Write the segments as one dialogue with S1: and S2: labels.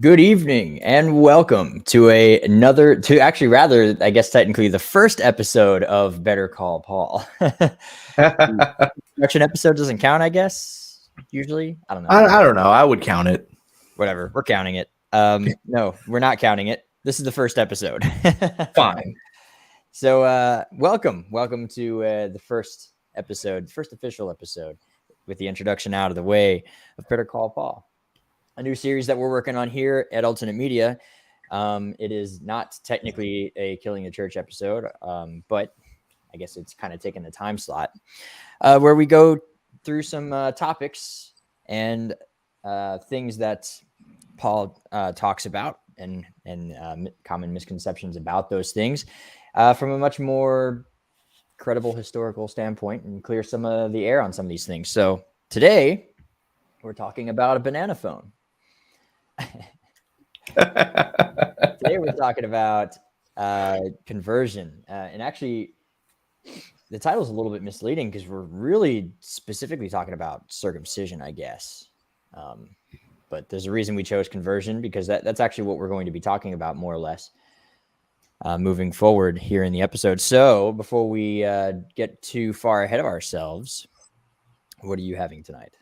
S1: Good evening and welcome to I guess technically the first episode of Better Call Paul. The introduction episode doesn't count, I guess, usually. I don't know.
S2: I don't know. I would count it.
S1: Whatever. We're counting it. No, we're not counting it. This is the first episode.
S2: Fine.
S1: So welcome to the first official episode with the introduction out of the way of Better Call Paul. A new series that we're working on here at Alternate Media. It is not technically a Killing the Church episode, but I guess it's kind of taking the time slot where we go through some topics and things that Paul talks about and common misconceptions about those things from a much more credible historical standpoint and clear some of the air on some of these things. So today we're talking about a banana phone. Today we're talking about conversion, and actually the title is a little bit misleading because we're really specifically talking about circumcision, I guess. But there's a reason we chose conversion, because that's actually what we're going to be talking about more or less moving forward here in the episode. So before we get too far ahead of ourselves, what are you having tonight?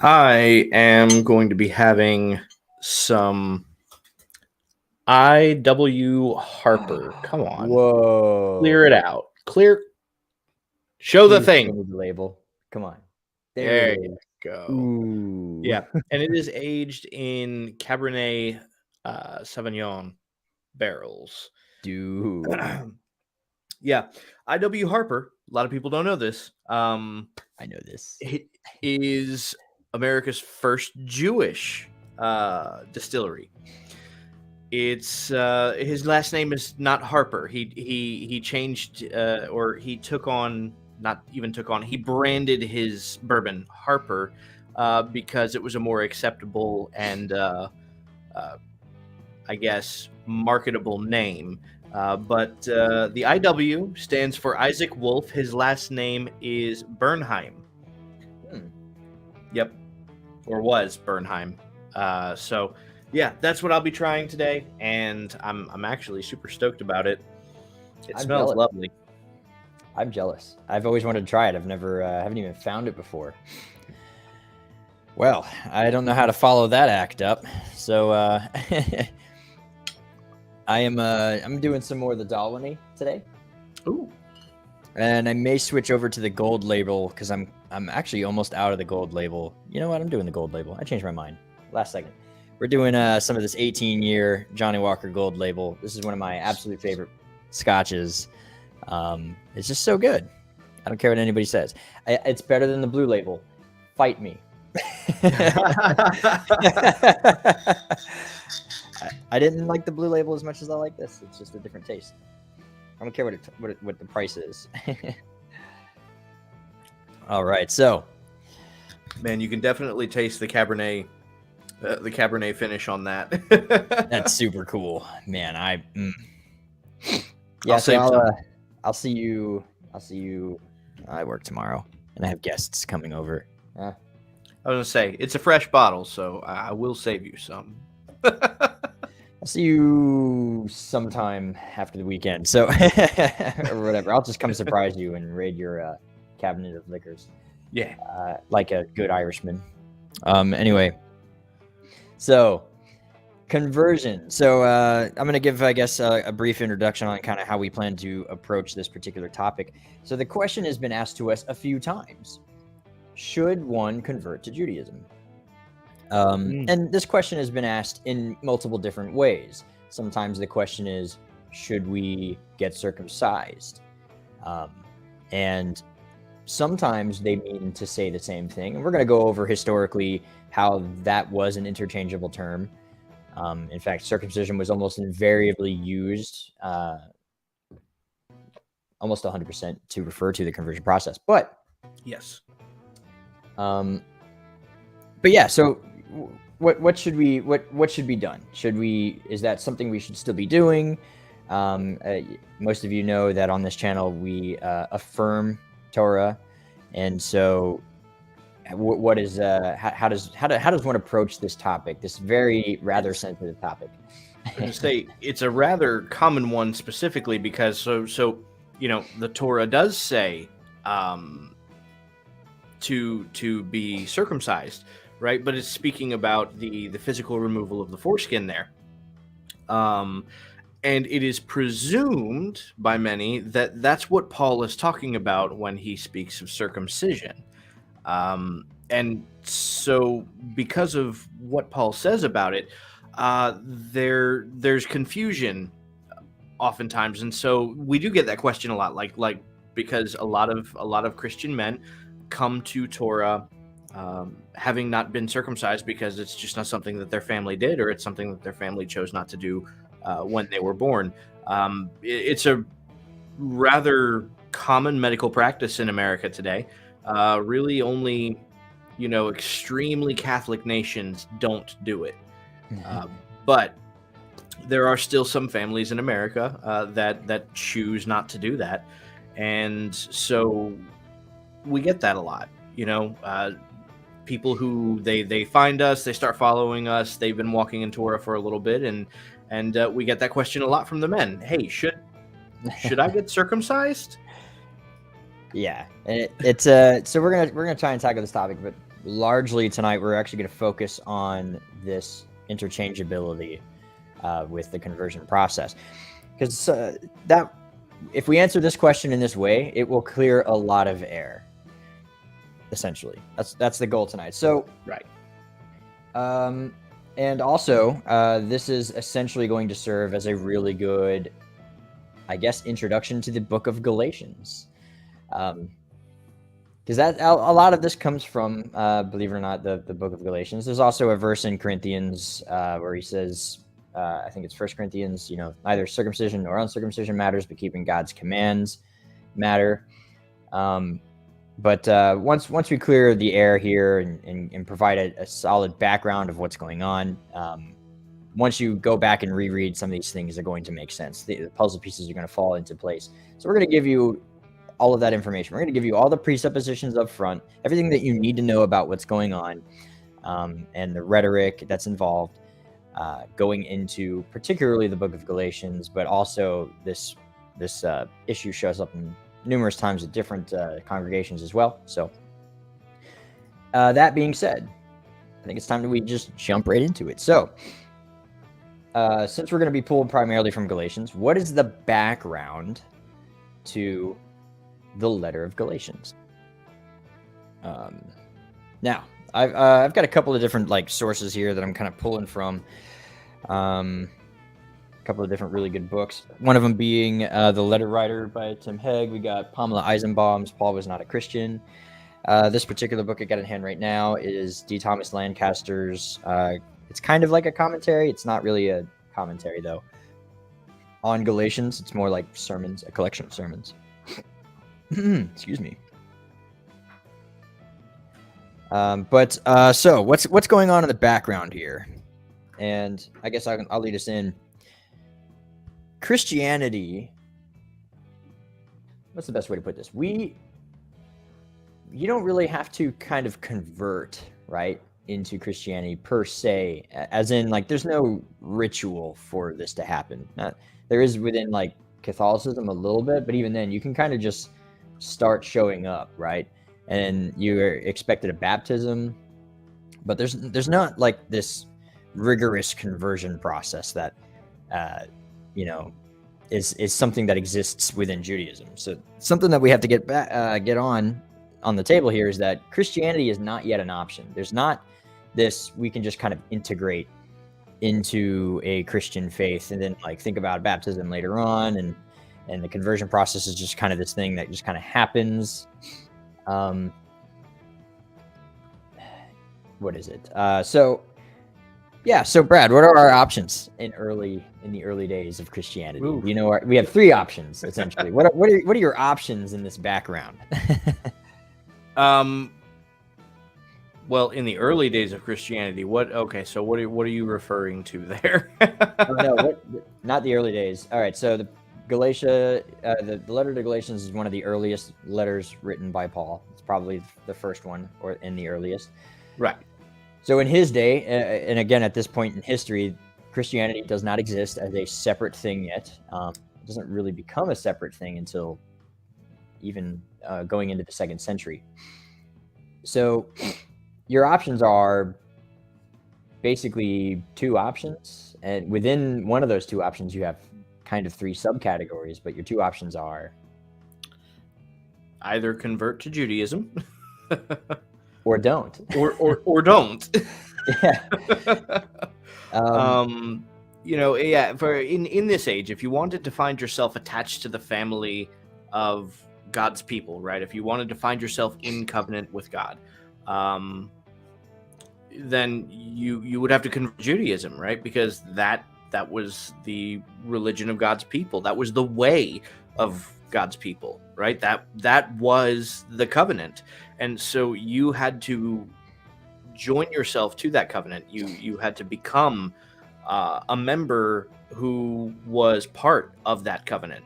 S2: I am going to be having some I.W. Harper. Come on.
S1: Whoa.
S2: Clear it out. Show the thing.
S1: The label. Come on.
S2: There you go.
S1: Ooh.
S2: Yeah. And it is aged in Cabernet Sauvignon barrels.
S1: Dude.
S2: Yeah. I.W. Harper. A lot of people don't know this.
S1: I know this.
S2: It is America's first Jewish distillery. It's his last name is not Harper. He changed or he took on, not even took on, he branded his bourbon Harper because it was a more acceptable and I guess marketable name. But the IW stands for Isaac Wolf. His last name is Bernheim. Yep. Or was Bernheim. So yeah, that's what I'll be trying today, and I'm actually super stoked about it. It smells lovely.
S1: I'm jealous. I've always wanted to try it. I've never haven't even found it before. Well, I don't know how to follow that act up. So I'm doing some more of the Dalwhinnie today.
S2: Ooh.
S1: And I may switch over to the gold label because I'm actually almost out of the gold label. You know what? I'm doing the gold label. I changed my mind last second. We're doing some of this 18-year Johnny Walker gold label. This is one of my absolute favorite scotches. It's just so good. I don't care what anybody says. It's better than the blue label. Fight me. I didn't like the blue label as much as I like this. It's just a different taste. I don't care what the price is. All right, so
S2: man, you can definitely taste the Cabernet finish on that.
S1: That's super cool, man.
S2: Yeah,
S1: I'll see you. I work tomorrow, and I have guests coming over.
S2: I was gonna say it's a fresh bottle, so I will save you some.
S1: I'll see you sometime after the weekend, so or whatever. I'll just come surprise you and raid your cabinet of liquors.
S2: Yeah,
S1: like a good Irishman. Anyway, so conversion. So I'm going to give, I guess, a brief introduction on kind of how we plan to approach this particular topic. So the question has been asked to us a few times: should one convert to Judaism? And this question has been asked in multiple different ways. Sometimes the question is, should we get circumcised? And sometimes they mean to say the same thing. And we're going to go over historically how that was an interchangeable term. In fact, circumcision was almost invariably used, almost 100% to refer to the conversion process. But
S2: yes.
S1: But yeah, so what should be done? Is that something we should still be doing? Most of you know that on this channel we affirm Torah, and so what is how does one approach this topic, this very rather sensitive topic?
S2: I was going to say it's a rather common one specifically because so the Torah does say to be circumcised, right? But it's speaking about the physical removal of the foreskin there. And it is presumed by many that that's what Paul is talking about when he speaks of circumcision. And so because of what Paul says about it, there's confusion oftentimes. And so we do get that question a lot, like because a lot of Christian men come to Torah having not been circumcised because it's just not something that their family did, or it's something that their family chose not to do when they were born. It's a rather common medical practice in America today. Really only, extremely Catholic nations don't do it. But there are still some families in America that choose not to do that. And so we get that a lot, people who they find us, they start following us, they've been walking in Torah for a little bit, and we get that question a lot from the men. Hey, should I get circumcised?
S1: Yeah, it's so we're gonna try and tackle this topic, but largely tonight we're actually going to focus on this interchangeability with the conversion process, because that if we answer this question in this way, it will clear a lot of air. Essentially, that's the goal tonight. So
S2: right.
S1: And also, this is essentially going to serve as a really good, I guess, introduction to the book of Galatians. Because that a lot of this comes from, believe it or not, the book of Galatians. There's also a verse in Corinthians where he says, I think it's 1 Corinthians, neither circumcision nor uncircumcision matters, but keeping God's commands matter. But once we clear the air here and provide a solid background of what's going on, once you go back and reread some of these things, they're going to make sense. The puzzle pieces are going to fall into place. So we're going to give you all of that information. We're going to give you all the presuppositions up front, everything that you need to know about what's going on, and the rhetoric that's involved, going into particularly the book of Galatians, but also this issue shows up in numerous times at different congregations as well. So that being said, I think it's time that we just jump right into it. So since we're going to be pulled primarily from Galatians, what is the background to the letter of Galatians? Now, I've got a couple of different sources here that I'm kind of pulling from. A couple of different really good books. One of them being The Letter Writer by Tim Hegg. We got Pamela Eisenbaum's Paul Was Not a Christian. This particular book I got in hand right now is D. Thomas Lancaster's. It's kind of like a commentary. It's not really a commentary, though, on Galatians. It's more like sermons, a collection of sermons. Excuse me. So what's going on in the background here? And I guess I'll lead us in. Christianity, what's the best way to put this? You don't really have to kind of convert, right, into Christianity per se, as in there's no ritual for this to happen. There is within Catholicism a little bit, but even then you can kind of just start showing up, right? And you're expected a baptism, but there's not this rigorous conversion process that is something that exists within Judaism. So something that we have to get on the table here is that Christianity is not yet an option. There's not this we can just kind of integrate into a Christian faith and then think about baptism later on, and the conversion process is just kind of this thing that just kind of happens. What is it? So Brad, what are our options in the early days of Christianity?
S2: Ooh.
S1: We have three options essentially. what are your options in this background?
S2: Well, in the early days of Christianity, what are you referring to there?
S1: No, not the early days. All right, so Galatia, the letter to Galatians is one of the earliest letters written by Paul. It's probably the first one, or in the earliest.
S2: Right.
S1: So in his day, and again at this point in history, Christianity does not exist as a separate thing yet. It doesn't really become a separate thing until even going into the 2nd century. So your options are basically 2 options, and within one of those 2 options, you have kind of 3 subcategories, but your 2 options are
S2: either convert to Judaism
S1: or don't.
S2: or don't.
S1: Yeah.
S2: For in this age, if you wanted to find yourself attached to the family of God's people, right? If you wanted to find yourself in covenant with God, then you would have to convert to Judaism, right? Because that was the religion of God's people. That was the way of God's people, right? That was the covenant. And so you had to join yourself to that covenant. You had to become a member who was part of that covenant.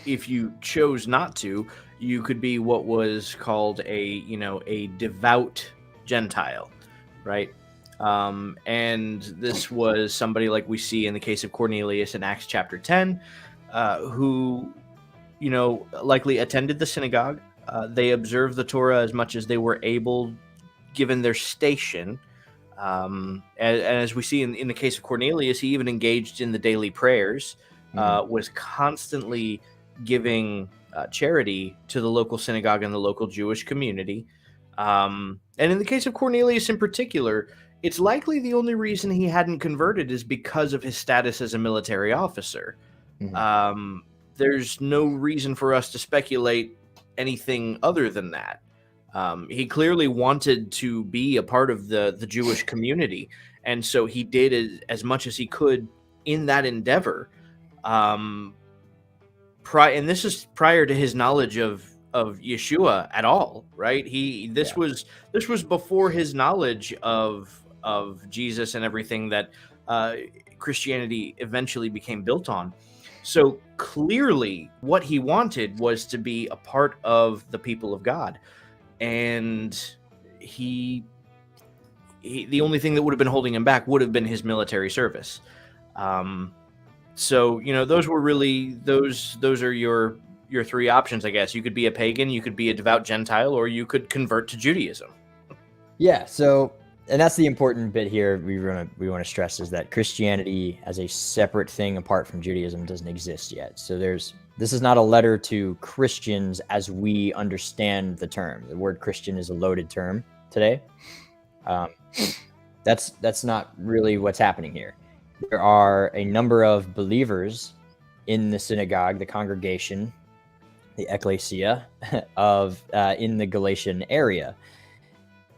S2: If you chose not to, you could be what was called a devout Gentile, right? And this was somebody like we see in the case of Cornelius in Acts chapter 10, who, likely attended the synagogue. They observed the Torah as much as they were able, given their station. And as we see in the case of Cornelius, he even engaged in the daily prayers, was constantly giving charity to the local synagogue and the local Jewish community. And in the case of Cornelius in particular, it's likely the only reason he hadn't converted is because of his status as a military officer. Mm-hmm. There's no reason for us to speculate anything other than that. He clearly wanted to be a part of the Jewish community, and so he did as much as he could in that endeavor. And this is prior to his knowledge of Yeshua at all, right? This was before his knowledge of Jesus and everything that Christianity eventually became built on. So clearly what he wanted was to be a part of the people of God. And the only thing that would have been holding him back would have been his military service. So, those were really, those are your 3 options, I guess. You could be a pagan, you could be a devout Gentile, or you could convert to Judaism. Yeah.
S1: So, and that's the important bit here we want to stress, is that Christianity as a separate thing apart from Judaism doesn't exist yet. So this is not a letter to Christians as we understand the term. The word Christian is a loaded term today. That's not really what's happening here. There are a number of believers in the synagogue, the congregation, the ecclesia in the Galatian area.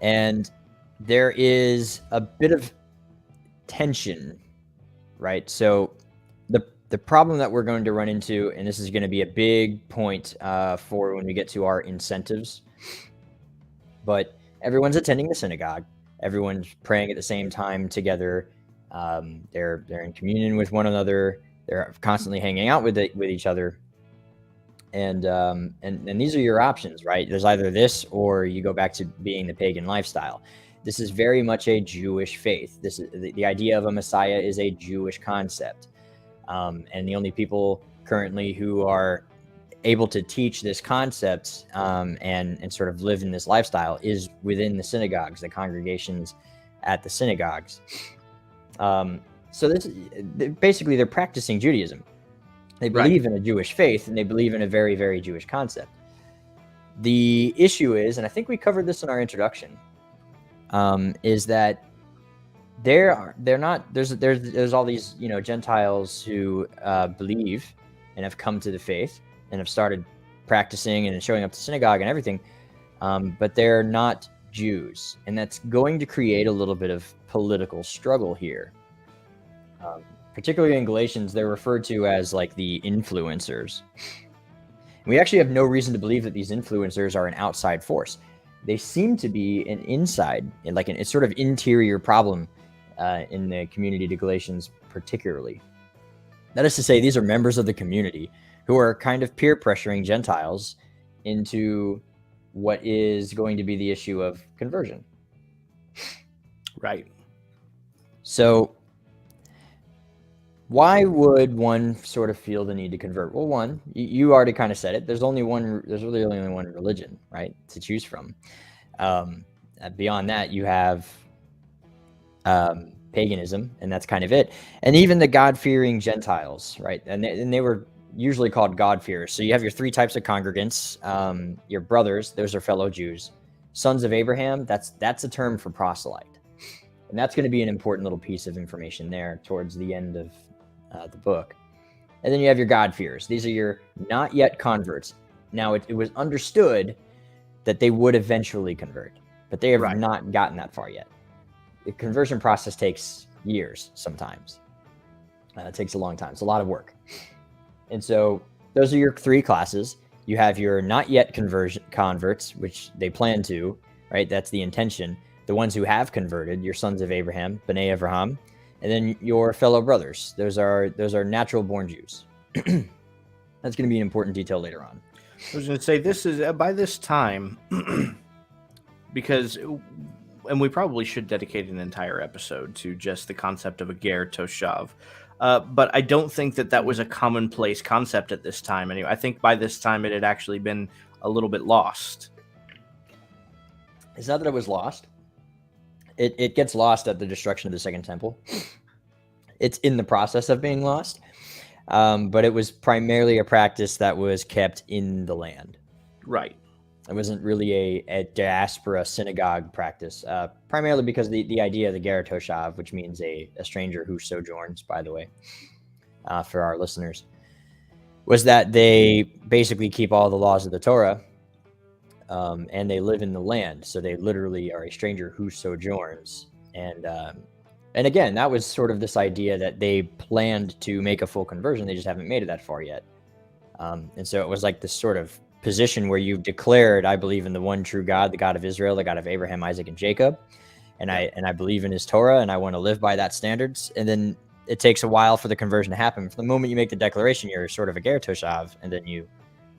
S1: And there is a bit of tension, right? So the problem that we're going to run into, and this is going to be a big point for when we get to our incentives, but everyone's attending the synagogue. Everyone's praying at the same time together. They're in communion with one another. They're constantly hanging out with each other. And these are your options, right? There's either this or you go back to being the pagan lifestyle. This is very much a Jewish faith. This is the idea of a Messiah is a Jewish concept. And the only people currently who are able to teach this concept and sort of live in this lifestyle is within the synagogues, the congregations at the synagogues. So this basically they're practicing Judaism. They believe in a Jewish faith, and they believe in a very, very Jewish concept. The issue is, and I think we covered this in our introduction, is that there's all these Gentiles who believe and have come to the faith and have started practicing and showing up to synagogue and everything, but they're not Jews, and that's going to create a little bit of political struggle here. Particularly in Galatians, they're referred to as like the influencers. We actually have no reason to believe that these influencers are an outside force. They seem to be an inside, like it's sort of interior problem in the community to Galatians particularly. That is to say, these are members of the community who are kind of peer pressuring Gentiles into what is going to be the issue of conversion.
S2: Right.
S1: So why would one sort of feel the need to convert? Well, one, you already kind of said it. There's really only one religion, right, to choose from. Beyond that, you have paganism, and that's kind of it. And even the God-fearing Gentiles, right? And they were usually called God-fearers. So you have your three types of congregants. Your brothers, those are fellow Jews. Sons of Abraham, that's a term for proselyte. And that's going to be an important little piece of information there towards the end of the book. And then you have your God-fearers. These are your not yet converts. Now, it was understood that they would eventually convert, but they have not gotten that far yet. The conversion process takes years sometimes. It takes a long time. It's a lot of work. And so those are your three classes. You have your not yet converts, which they plan to, right? That's the intention. The ones who have converted, your sons of Abraham, B'nai Avraham, and then your fellow brothers. Those are natural born Jews. That's going to be an important detail later on.
S2: I was going to say, this is by this time, because, and we probably should dedicate an entire episode to just the concept of a ger toshav. But I don't think that was a commonplace concept at this time. Anyway, I think by this time it had actually been a little bit lost.
S1: It's not that it was lost. It gets lost at the destruction of the Second Temple. It's in the process of being lost. But it was primarily a practice that was kept in the land.
S2: Right.
S1: It wasn't really a diaspora synagogue practice, primarily because the idea of the ger toshav, which means a stranger who sojourns, by the way, for our listeners, was that they basically keep all the laws of the Torah, and they live in the land. So they literally are a stranger who sojourns. And again, that was sort of this idea that they planned to make a full conversion. They just haven't made it that far yet. And so it was like this sort of position where you've declared, I believe in the one true God, the God of Israel, the God of Abraham, Isaac, and Jacob. And I believe in his Torah, and I want to live by that standards. And then it takes a while for the conversion to happen. From the moment you make the declaration, you're sort of a ger toshav, and then you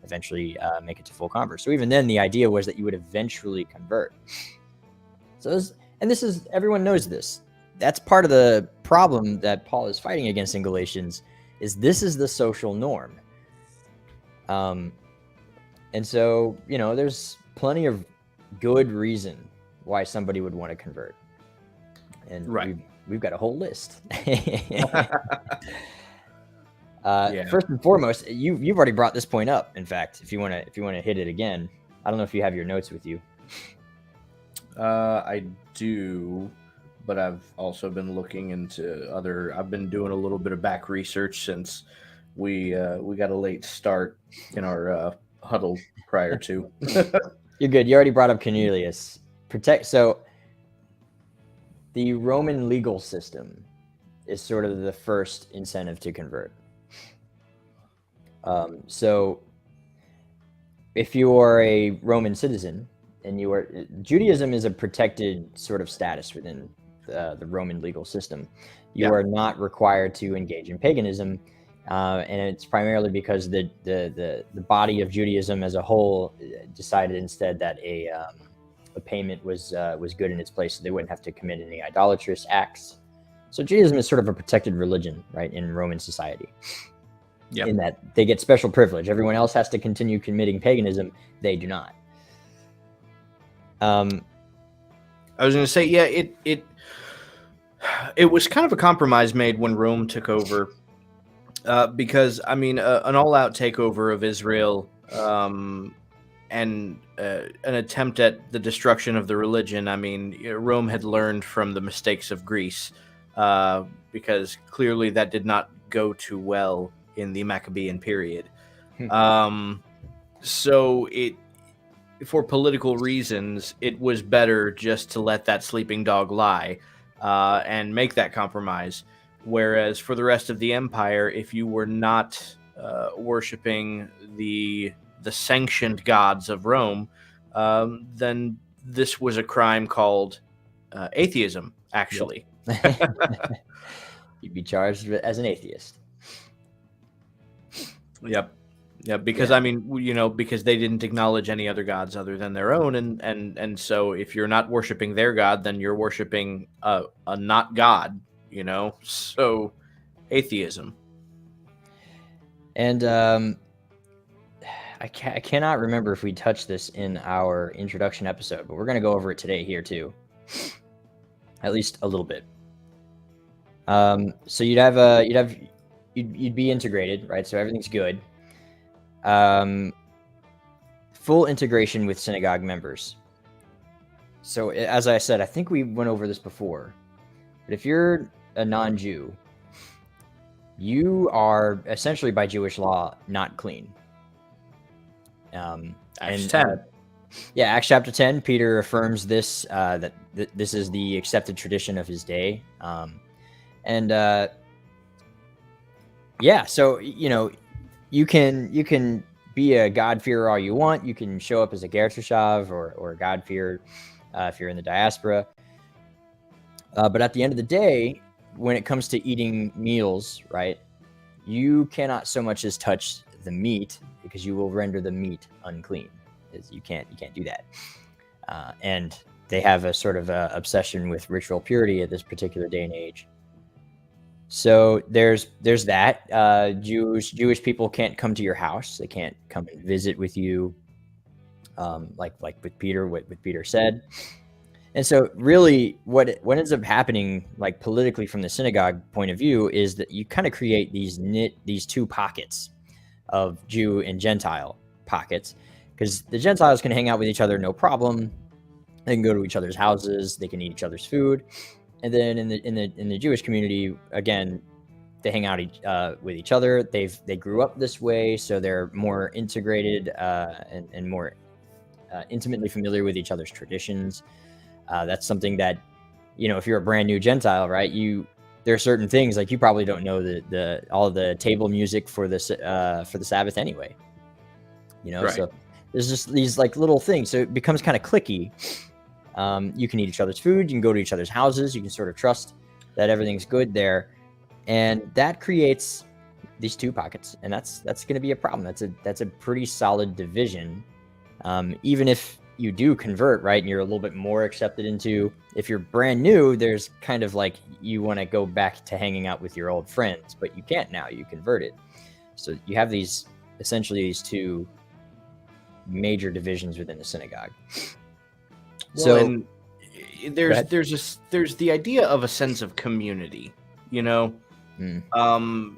S1: eventually make it to full convert. So even then, the idea was that you would eventually convert. So everyone knows this. That's part of the problem that Paul is fighting against in Galatians, is this is the social norm. And so, there's plenty of good reason why somebody would want to convert. And we've got a whole list. First and foremost, you've already brought this point up. In fact, if you want to hit it again, I don't know if you have your notes with you.
S2: I do, but I've also been looking into I've been doing a little bit of back research since we got a late start in our huddle prior to.
S1: You're good. You already brought up Cornelius. So the Roman legal system is sort of the first incentive to convert. So if you are a Roman citizen and Judaism is a protected sort of status within the Roman legal system. You are not required to engage in paganism. And it's primarily because the body of Judaism as a whole decided instead that a payment was good in its place, so they wouldn't have to commit any idolatrous acts. So Judaism is sort of a protected religion, right, in Roman society. Yep. In that they get special privilege. Everyone else has to continue committing paganism. They do not.
S2: I was going to say, it was kind of a compromise made when Rome took over. Because, an all-out takeover of Israel and an attempt at the destruction of the religion, Rome had learned from the mistakes of Greece, because clearly that did not go too well in the Maccabean period. So for political reasons, it was better just to let that sleeping dog lie and make that compromise. Whereas for the rest of the empire, if you were not worshiping the sanctioned gods of Rome, then this was a crime called atheism, actually.
S1: You'd be charged as an atheist.
S2: Yep. Yeah, because
S1: Yeah.
S2: I mean, because they didn't acknowledge any other gods other than their own, and so if you're not worshiping their god, then you're worshiping a not god, So atheism.
S1: And I cannot remember if we touched this in our introduction episode, but we're going to go over it today here too, at least a little bit. So you'd be integrated, right? So everything's good. Full integration with synagogue members. So as I said, I think we went over this before, but if you're a non-Jew, you are essentially by Jewish law not clean.
S2: Acts 10.
S1: Yeah, Acts chapter 10, Peter affirms this, that this is the accepted tradition of his day. Yeah, so, you can be a God-fearer all you want. You can show up as a Ger Teshuvah or a God-fearer if you're in the diaspora. But at the end of the day, when it comes to eating meals, right, you cannot so much as touch the meat because you will render the meat unclean. You can't do that. And they have a sort of obsession with ritual purity at this particular day and age. So there's that. Jewish people can't come to your house. They can't come and visit with you, like with Peter, what Peter said. And so really what ends up happening, like politically from the synagogue point of view, is that you kind of create these two pockets of Jew and Gentile pockets, because the Gentiles can hang out with each other, no problem. They can go to each other's houses. They can eat each other's food. And then in the Jewish community, again, they hang out with each other. They grew up this way, so they're more integrated and more intimately familiar with each other's traditions. That's something that, if you're a brand new Gentile, right, there are certain things like you probably don't know all of the table music for the Sabbath anyway. Right. So there's just these like little things. So it becomes kind of cliquey. You can eat each other's food. You can go to each other's houses. You can sort of trust that everything's good there, and that creates these two pockets, and that's going to be a problem. That's a pretty solid division. Even if you do convert, right, and you're a little bit more accepted into, if you're brand new, there's kind of like you want to go back to hanging out with your old friends, but you can't now. You converted, so you have essentially these two major divisions within the synagogue.
S2: Well, so and there's the idea of a sense of community, and so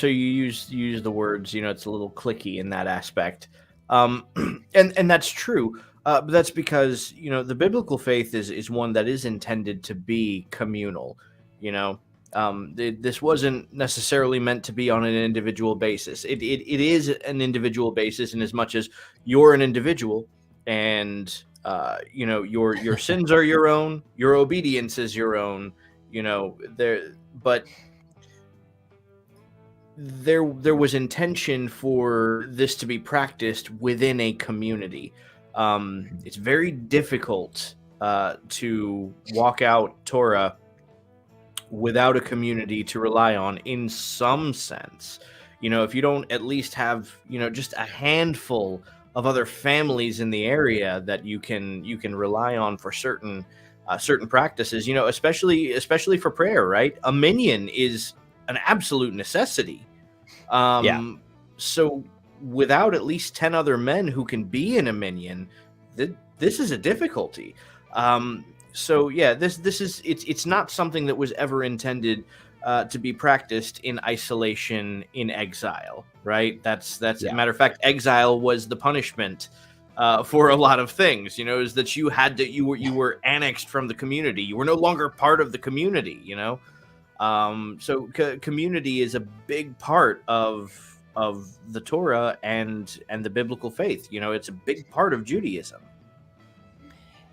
S2: you use the words, it's a little cliquey in that aspect, and that's true, but that's because the biblical faith is one that is intended to be communal. This wasn't necessarily meant to be on an individual basis. It is an individual basis in as much as you're an individual, and your sins are your own, your obedience is your own, but there was intention for this to be practiced within a community. It's very difficult to walk out Torah without a community to rely on in some sense. If you don't at least have, just a handful of other families in the area that you can rely on for certain practices, especially for prayer, right? A minyan is an absolute necessity. So without at least 10 other men who can be in a minyan, this is a difficulty. So yeah, this is it's not something that was ever intended to be practiced in isolation, in exile, right? That's a matter of fact, exile was the punishment for a lot of things. Is that you were annexed from the community. You were no longer part of the community. So community is a big part of the Torah and the biblical faith. It's a big part of Judaism.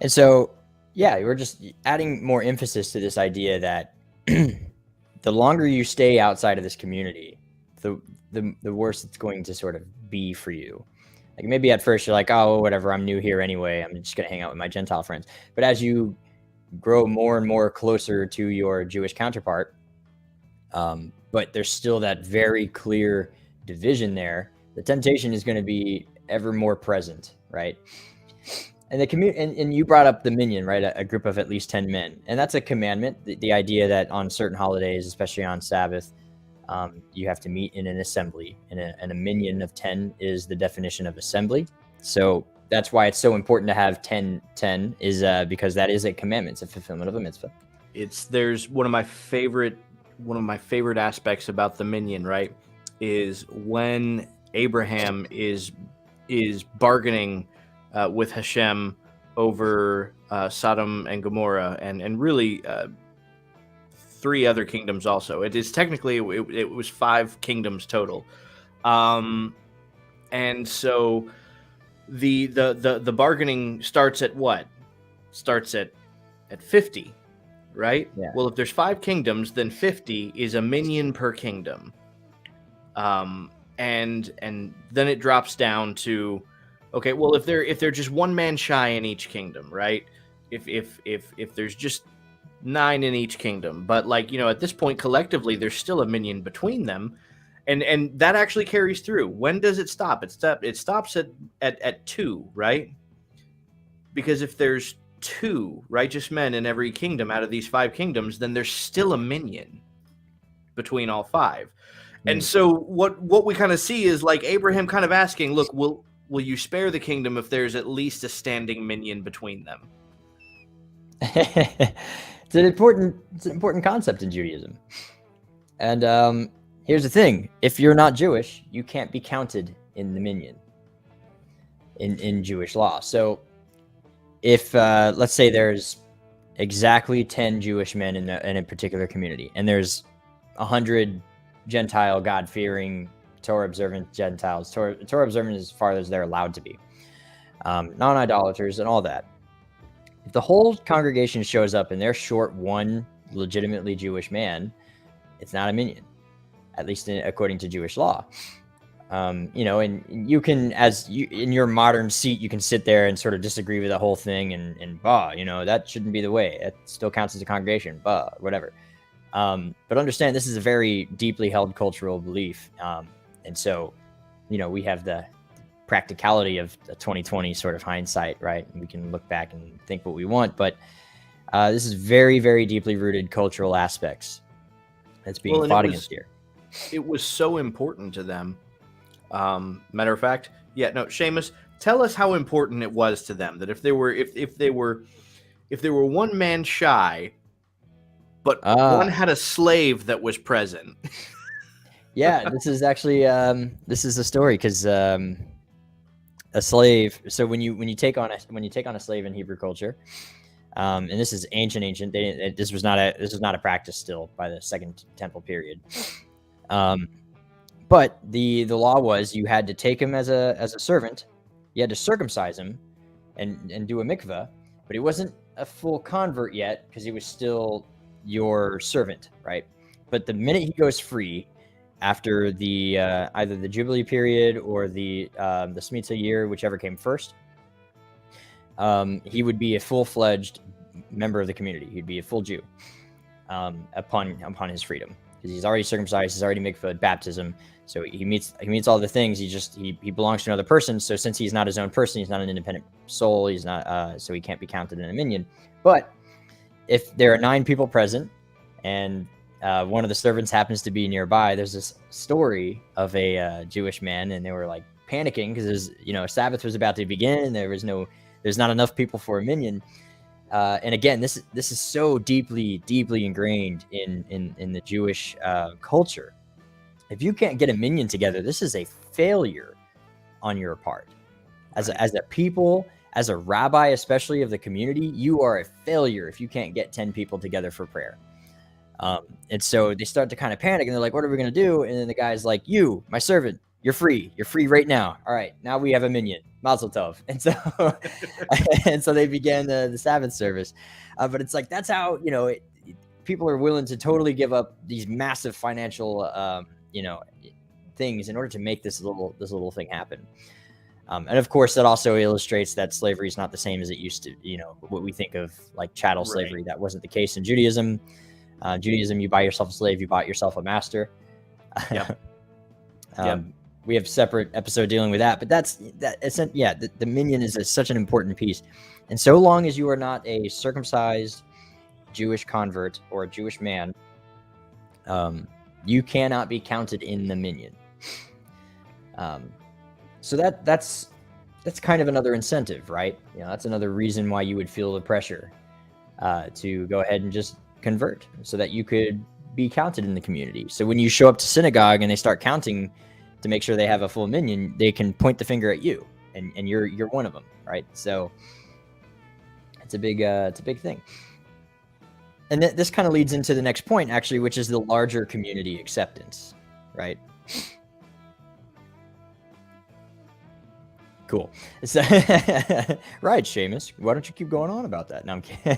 S1: And so, yeah, we're just adding more emphasis to this idea that the longer you stay outside of this community, the worse it's going to sort of be for you. Like maybe at first you're like, oh, whatever, I'm new here anyway. I'm just going to hang out with my Gentile friends. But as you grow more and more closer to your Jewish counterpart, but there's still that very clear division there, the temptation is going to be ever more present, right? And the and you brought up the minyan, right? A group of at least 10 men. And that's a commandment. The idea that on certain holidays, especially on Sabbath, you have to meet in an assembly. And a minyan of 10 is the definition of assembly. So that's why it's so important to have 10 is because that is a commandment. It's a fulfillment of a mitzvah.
S2: There's one of my favorite aspects about the minyan, right? Is when Abraham is bargaining with Hashem over Sodom and Gomorrah and really 3 other kingdoms also. It is technically it was 5 kingdoms total, and so the bargaining starts at what? Starts at 50, right?
S1: Yeah.
S2: Well, if there's 5 kingdoms, then 50 is a minyan per kingdom, and then it drops down to, okay, well, if they're just 1 man shy in each kingdom, right? If there's just 9 in each kingdom, but like, you know, at this point collectively there's still a minyan between them, and that actually carries through. When does it stop? It stops at 2, right? Because if there's 2 righteous men in every kingdom out of these 5 kingdoms, then there's still a minyan between all 5. And so what we kind of see is like Abraham kind of asking, look, will you spare the kingdom if there's at least a standing minyan between them?
S1: It's an important concept in Judaism. And here's the thing. If you're not Jewish, you can't be counted in the minyan in Jewish law. So if, let's say there's exactly 10 Jewish men in a particular community, and there's 100 Gentile, God-fearing, Torah-observant Gentiles. Torah-observant as far as they're allowed to be. Non-idolaters and all that. If the whole congregation shows up and they're short 1 legitimately Jewish man, it's not a minyan, at least according to Jewish law. You know, and you can, in your modern seat, you can sit there and sort of disagree with the whole thing and you know, that shouldn't be the way. It still counts as a congregation, whatever. But understand this is a very deeply held cultural belief. And so, you know, we have the practicality of a 2020 sort of hindsight, right? And we can look back and think what we want, but this is very, very deeply rooted cultural aspects that's being fought against here.
S2: It was so important to them. Matter of fact, Seamus, tell us how important it was to them that if they were 1 man shy, but one had a slave that was present.
S1: Yeah, this is actually this is a story because a slave. So when you take on a slave in Hebrew culture, and this is ancient. This was not a practice still by the Second Temple period. But the law was you had to take him as a servant, you had to circumcise him, and do a mikveh, but he wasn't a full convert yet because he was still your servant, right? But the minute he goes free, after the either the Jubilee period or the Shemitah year, whichever came first, he would be a full-fledged member of the community. He'd be a full Jew upon his freedom, because he's already circumcised, he's already mikvah, baptism. So he meets all the things. He belongs to another person. So since he's not his own person, he's not an independent soul. He's not so he can't be counted in a minyan. But if there are 9 people present and one of the servants happens to be nearby, there's this story of a Jewish man, and they were like panicking because Sabbath was about to begin, and there's not enough people for a minyan. And again, this is so deeply ingrained in the Jewish culture. If you can't get a minyan together, this is a failure on your part. As a people, as a rabbi, especially of the community, you are a failure if you can't get 10 people together for prayer. And so they start to kind of panic, and they're like, what are we going to do? And then the guy's like, you, my servant, you're free right now. All right, now we have a minyan. Mazel tov. And so they began the Sabbath service. But it's like, that's how, people are willing to totally give up these massive financial, things in order to make this little thing happen. And of course, that also illustrates that slavery is not the same as it used to, what we think of like chattel slavery. That wasn't the case in Judaism. Judaism, you buy yourself a slave, you bought yourself a master. Yep. We have a separate episode dealing with that, but the minion is such an important piece. And so long as you are not a circumcised Jewish convert or a Jewish man, you cannot be counted in the minion. So that's kind of another incentive, right? That's another reason why you would feel the pressure to go ahead and just convert, so that you could be counted in the community. So when you show up to synagogue and they start counting to make sure they have a full minion, they can point the finger at you, and you're one of them, right? So it's a big thing. And this kind of leads into the next point, actually, which is the larger community acceptance, right? Cool. So, right, Seamus. Why don't you keep going on about that? No, I'm kidding.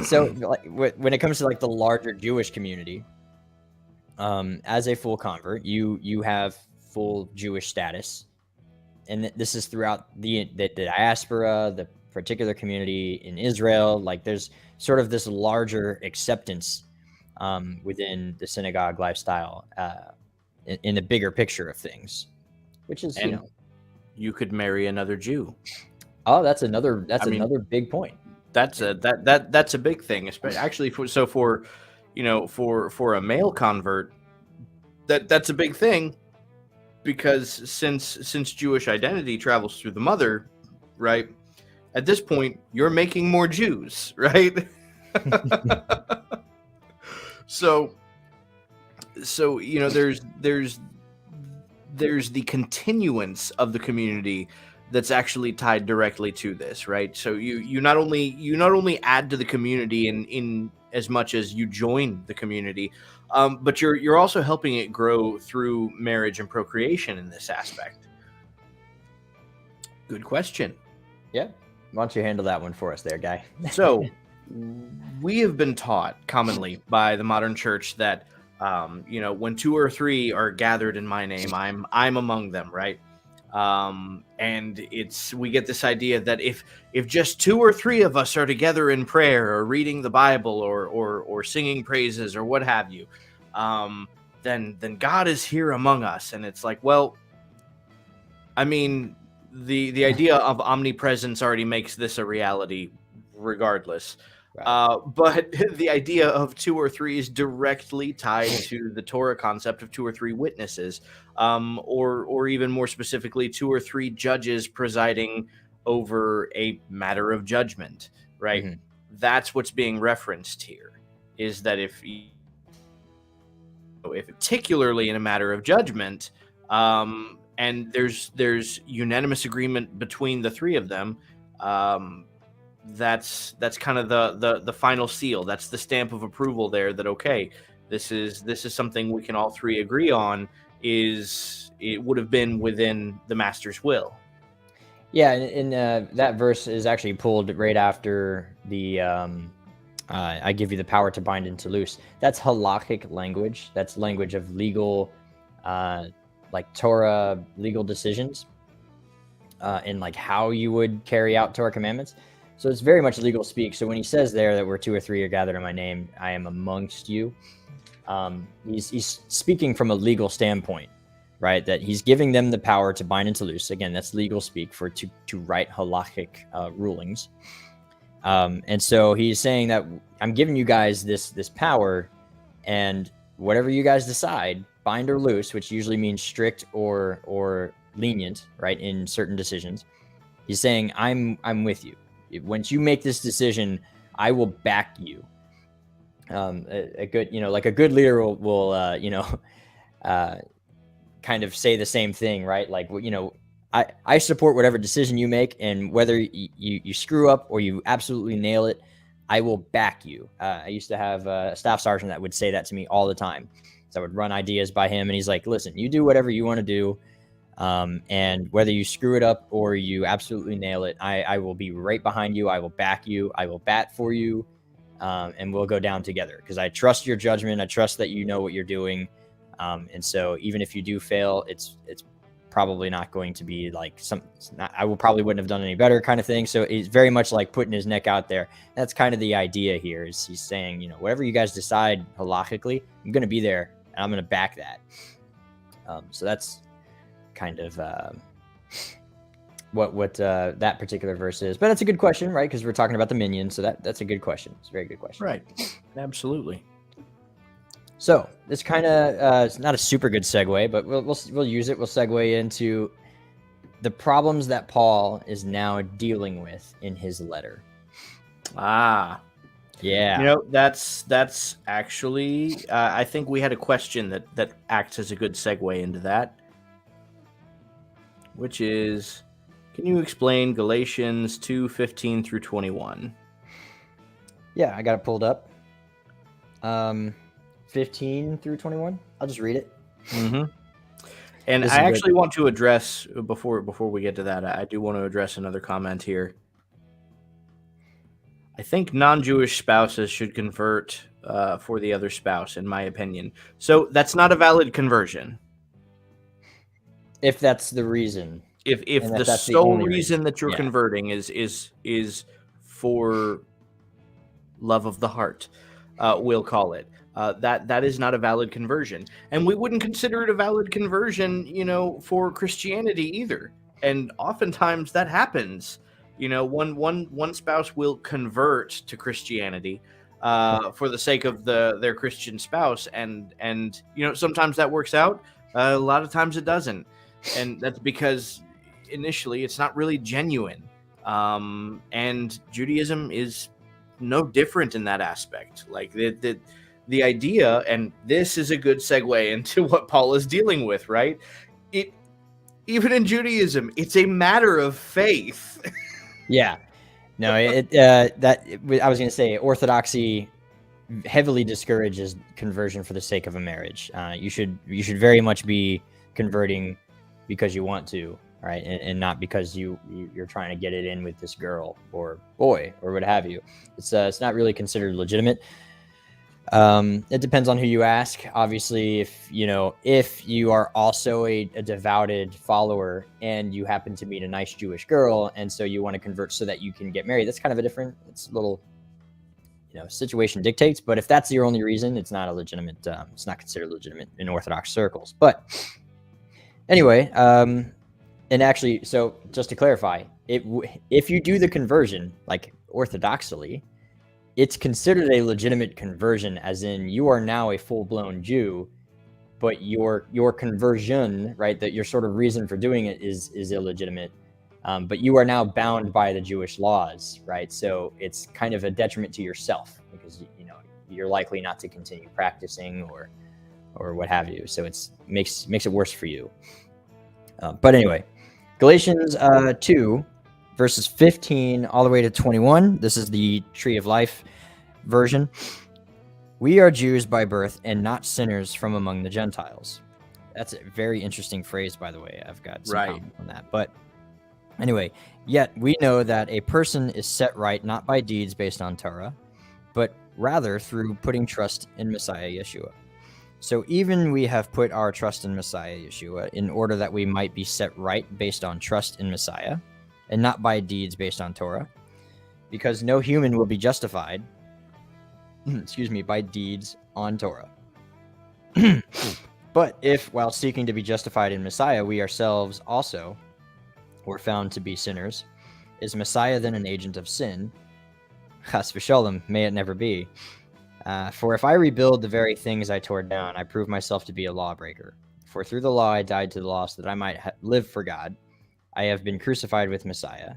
S1: So when it comes to like the larger Jewish community, as a full convert, you have full Jewish status, and this is throughout the diaspora, the particular community in Israel. Like there's sort of this larger acceptance within the synagogue lifestyle in the bigger picture of things, which is,
S2: you could marry another Jew.
S1: Oh, that's another big point.
S2: That's a big thing, especially actually for a male convert, that's a big thing, because since Jewish identity travels through the mother, right? At this point, you're making more Jews, right? So there's the continuance of the community that's actually tied directly to this, right? So you not only add to the community in as much as you join the community, but you're also helping it grow through marriage and procreation in this aspect. Good question.
S1: Yeah. Why don't you handle that one for us there, Guy?
S2: So we have been taught commonly by the modern church that when 2 or 3 are gathered in my name, I'm among them, right? And we get this idea that if just 2 or 3 of us are together in prayer or reading the Bible or singing praises or what have you, then God is here among us. And it's like, well, I mean, the idea of omnipresence already makes this a reality regardless. Right. But the idea of 2 or 3 is directly tied to the Torah concept of 2 or 3 witnesses, or even more specifically, 2 or 3 judges presiding over a matter of judgment, right? Mm-hmm. That's what's being referenced here, is that if particularly in a matter of judgment, and there's unanimous agreement between the 3 of them, that's kind of the final seal. That's the stamp of approval there, that okay, this is something we can all 3 agree on. It would have been within the master's will.
S1: Yeah, and that verse is actually pulled right after the I give you the power to bind and to loose. That's halakhic language. That's language of legal, like Torah legal decisions, and like how you would carry out Torah commandments. So it's very much legal speak. So when he says there that where 2 or 3 are gathered in my name, I am amongst you. He's speaking from a legal standpoint, right? That he's giving them the power to bind and to loose. Again, that's legal speak for to write halachic rulings. And so he's saying that I'm giving you guys this power, and whatever you guys decide, bind or loose, which usually means strict or lenient, right, in certain decisions. He's saying I'm with you. Once you make this decision, I will back you. A good, like a good leader will kind of say the same thing, right? Like, I support whatever decision you make, and whether you screw up or you absolutely nail it, I will back you. I used to have a staff sergeant that would say that to me all the time. So I would run ideas by him, and he's like, listen, you do whatever you want to do. And whether you screw it up or you absolutely nail it, I will be right behind you. I will back you. I will bat for you. And we'll go down together, because I trust your judgment. I trust that you know what you're doing. And so even if you do fail, it's probably not going to be like probably wouldn't have done any better kind of thing. So he's very much like putting his neck out there. That's kind of the idea here, is he's saying, whatever you guys decide halachically, I'm going to be there and I'm going to back that. So that's kind of what that particular verse is. But that's a good question, right? Because we're talking about the minion. So that's a good question. It's a very good question.
S2: Right. Absolutely.
S1: So this kind of it's not a super good segue, but we'll use it. We'll segue into the problems that Paul is now dealing with in his letter.
S2: Ah,
S1: yeah.
S2: That's actually I think we had a question that acts as a good segue into that, which is, can you explain Galatians 2:15 through 21?
S1: Yeah, I got it pulled up. 15 through 21. I'll just read it.
S2: Mm-hmm. And I actually want to address, before we get to that, I do want to address another comment here. I think non-Jewish spouses should convert for the other spouse, in my opinion. So that's not a valid conversion.
S1: If that's the reason.
S2: If the sole reason that you're converting is for love of the heart, we'll call it. That is not a valid conversion, and we wouldn't consider it a valid conversion, for Christianity either. And oftentimes that happens. One spouse will convert to Christianity for the sake of their Christian spouse, and sometimes that works out. A lot of times it doesn't, and that's because initially it's not really genuine. And Judaism is no different in that aspect. Like the idea, and this is a good segue into what Paul is dealing with, right? Even in Judaism, it's a matter of faith.
S1: Yeah. No, I was going to say, Orthodoxy heavily discourages conversion for the sake of a marriage. You should very much be converting because you want to, right? And not because you're trying to get it in with this girl or boy or what have you. It's not really considered legitimate. It depends on who you ask. Obviously, if you are also a devoted follower and you happen to meet a nice Jewish girl, and so you want to convert so that you can get married, that's kind of it's a little, situation dictates. But if that's your only reason, it's not a legitimate, it's not considered legitimate in Orthodox circles. But anyway, and actually, so just to clarify, if you do the conversion, like orthodoxally, it's considered a legitimate conversion, as in you are now a full-blown Jew, but your conversion, right, that your sort of reason for doing it is illegitimate. But you are now bound by the Jewish laws, right? So it's kind of a detriment to yourself, because you're likely not to continue practicing or what have you. So it makes it worse for you. But anyway, Galatians 2. Verses 15 all the way to 21. This is the Tree of Life version. We are Jews by birth and not sinners from among the Gentiles. That's a very interesting phrase, by the way. I've got some comment on that. But anyway, yet we know that a person is set right not by deeds based on Torah, but rather through putting trust in Messiah Yeshua. So even we have put our trust in Messiah Yeshua in order that we might be set right based on trust in Messiah, and not by deeds based on Torah, because no human will be justified, by deeds on Torah. But if, while seeking to be justified in Messiah, we ourselves also were found to be sinners, is Messiah then an agent of sin? Chas v'shalom, may it never be. For if I rebuild the very things I tore down, I prove myself to be a lawbreaker. For through the law I died to the law so that I might live for God. I have been crucified with Messiah,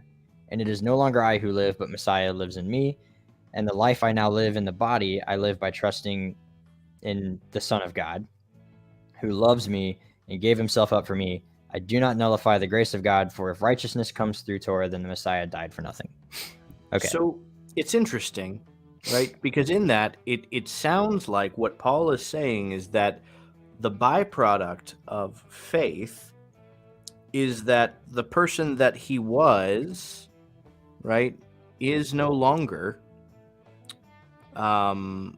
S1: and it is no longer I who live, but Messiah lives in me. And the life I now live in the body, I live by trusting in the Son of God, who loves me and gave himself up for me. I do not nullify the grace of God, for if righteousness comes through Torah, then the Messiah died for nothing. Okay.
S2: So it's interesting, right? Because in that, it sounds like what Paul is saying is that the byproduct of faith is that the person that he was, right, is no longer, and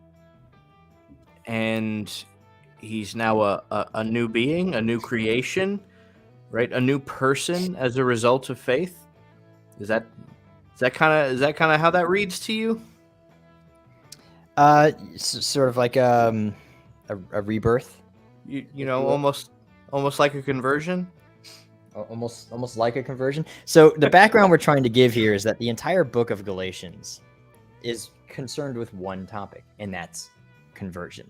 S2: he's now a new being, a new creation, right? A new person as a result of faith. Is that kind of how that reads to you?
S1: Sort of like a rebirth.
S2: You know, almost like a conversion.
S1: Almost like a conversion. So the background we're trying to give here is that the entire book of Galatians is concerned with one topic, and that's conversion.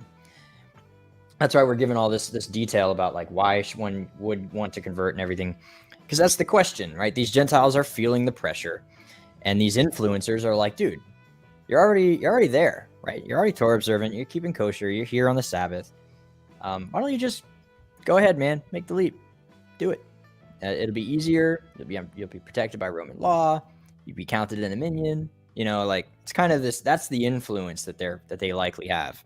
S1: That's why we're given all this detail about like why one would want to convert and everything, because that's the question, right? These Gentiles are feeling the pressure, and these influencers are like, dude, you're already there, right? You're already Torah observant. You're keeping kosher. You're here on the Sabbath. Why don't you just go ahead, man? Make the leap. Do it. It'll be easier. You'll be protected by Roman law. You'll be counted in a minion. You know, like it's kind of this. That's the influence that they likely have.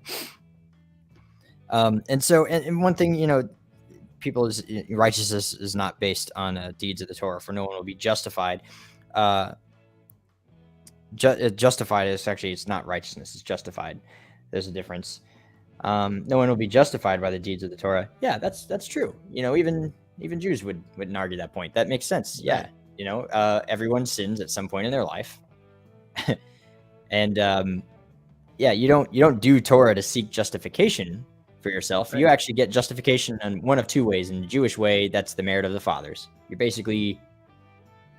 S1: And so, and one thing, you know, people's righteousness is not based on deeds of the Torah, for no one will be justified. Justified is actually, it's not righteousness, it's justified. There's a difference. No one will be justified by the deeds of the Torah. Yeah, that's true. You know, even Jews wouldn't argue that point. That makes sense. Yeah, you know, everyone sins at some point in their life, and yeah, you don't do Torah to seek justification for yourself. Right. You actually get justification in one of two ways. In the Jewish way, that's the merit of the fathers. You're basically,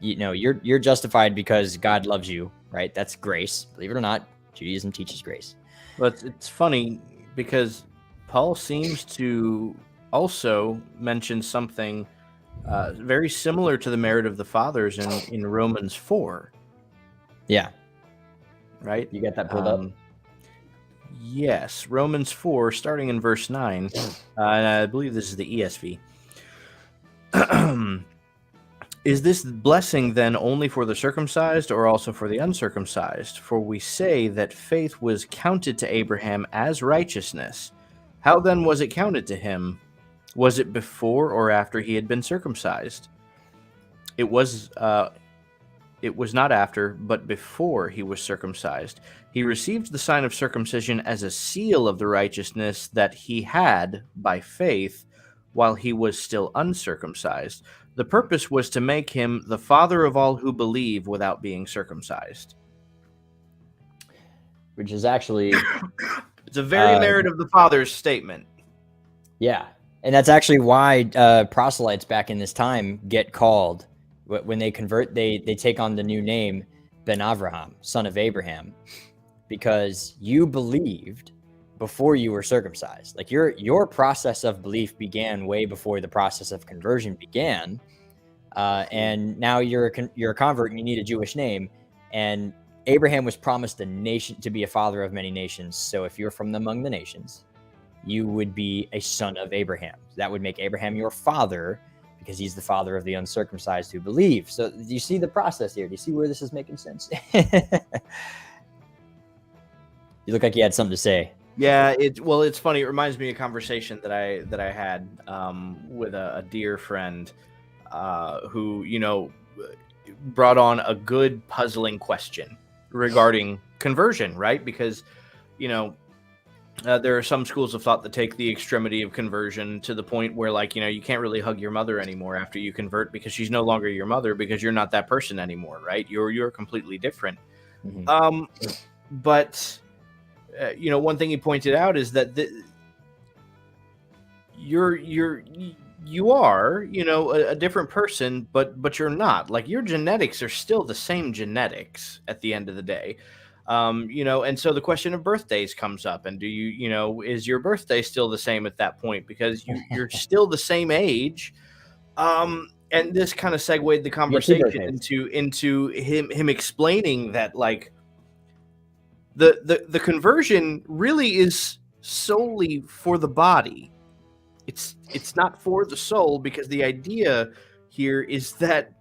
S1: you know, you're justified because God loves you, right? That's grace. Believe it or not, Judaism teaches grace.
S2: But it's funny because Paul seems to also mention something very similar to the merit of the fathers in Romans 4.
S1: Yeah.
S2: Right?
S1: You got that pulled up?
S2: Yes. Romans 4, starting in verse 9. And I believe this is the ESV. Is this blessing then only for the circumcised or also for the uncircumcised? For we say that faith was counted to Abraham as righteousness. How then was it counted to him? Was it before or after he had been circumcised? It was not after, but before he was circumcised. He received the sign of circumcision as a seal of the righteousness that he had by faith while he was still uncircumcised. The purpose was to make him the father of all who believe without being circumcised.
S1: Which is actually...
S2: it's a very merit of the fathers statement.
S1: Yeah. And that's actually why proselytes back in this time get called, when they convert, they take on the new name Ben Avraham, son of Abraham, because you believed before you were circumcised. Like your process of belief began way before the process of conversion began, and now you're a convert and you need a Jewish name. And Abraham was promised a nation, to be a father of many nations. So if you're from among the nations, you would be a son of Abraham. That would make Abraham your father, because he's the father of the uncircumcised who believe. So do you see the process here? Do you see where this is making sense? You look like you had something to say.
S2: Yeah, it's funny. It reminds me of a conversation that I had with a dear friend who, you know, brought on a good puzzling question regarding conversion, right? Because, you know, there are some schools of thought that take the extremity of conversion to the point where, like, you know, you can't really hug your mother anymore after you convert because she's no longer your mother, because you're not that person anymore, right? You're completely different. Mm-hmm. But you know, one thing he pointed out is that you are, you know, a different person, but you're not. Like, your genetics are still the same genetics at the end of the day. You know, and so the question of birthdays comes up, and you know, is your birthday still the same at that point? Because you're still the same age. And this kind of segued the conversation into him explaining that, like, the conversion really is solely for the body. It's not for the soul, because the idea here is that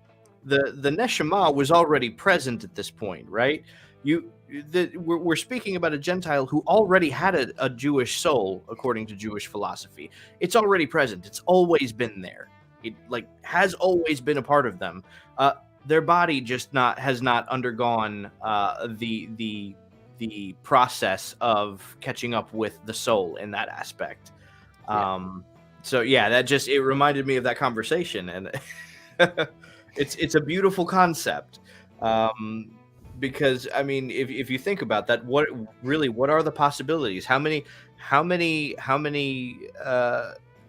S2: the neshama was already present at this point, right? We're speaking about a Gentile who already had a Jewish soul, according to Jewish philosophy. It's already present. It's always been there. It has always been a part of them. Their body just has not undergone the process of catching up with the soul in that aspect. So yeah, it reminded me of that conversation, and it's a beautiful concept. Because I mean, if you think about that, what are the possibilities? How many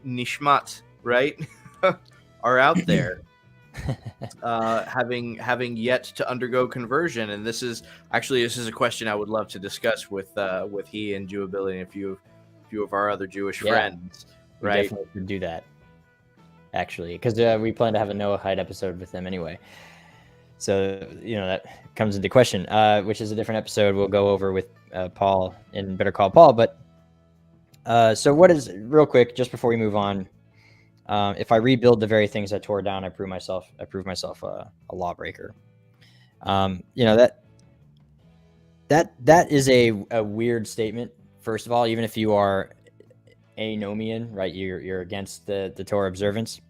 S2: nishmat, right, are out there having yet to undergo conversion? And this is a question I would love to discuss with he and Jewability and a few of our other Jewish friends.
S1: We
S2: Right?
S1: definitely could do that, actually, because we plan to have a Noahide episode with them anyway. So, that comes into question, which is a different episode we'll go over with Paul in Better Call Paul. But so what is, real quick, just before we move on, if I rebuild the very things I tore down, I prove myself a lawbreaker. That is a weird statement. First of all, even if you are anomian, right, you're against the Torah observance,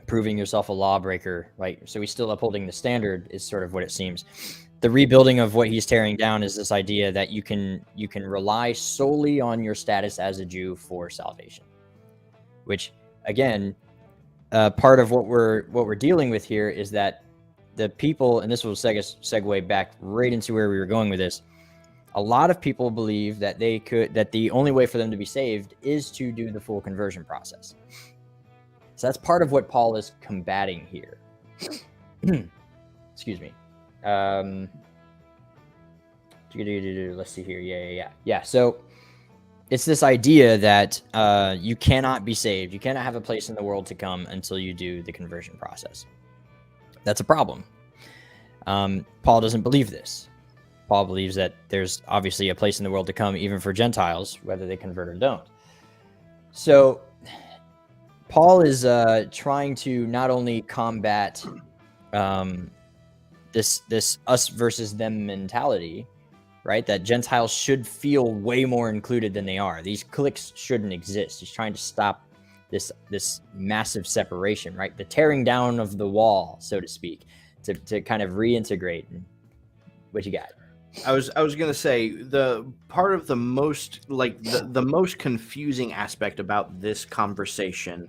S1: proving yourself a lawbreaker, right? So he's still upholding the standard, is sort of what it seems. The rebuilding of what he's tearing down is this idea that you can rely solely on your status as a Jew for salvation, which, again, part of what we're dealing with here is that the people, and this will segue back right into where we were going with this. A lot of people believe that that the only way for them to be saved is to do the full conversion process. So that's part of what Paul is combating here. Excuse me. Let's see here. Yeah. So it's this idea that you cannot be saved. You cannot have a place in the world to come until you do the conversion process. That's a problem. Paul doesn't believe this. Paul believes that there's obviously a place in the world to come, even for Gentiles, whether they convert or don't. So Paul is trying to not only combat this us versus them mentality, right? That Gentiles should feel way more included than they are. These cliques shouldn't exist. He's trying to stop this massive separation, right? The tearing down of the wall, so to speak, to kind of reintegrate. What you got?
S2: I was going to say, the part of the most the most confusing aspect about this conversation,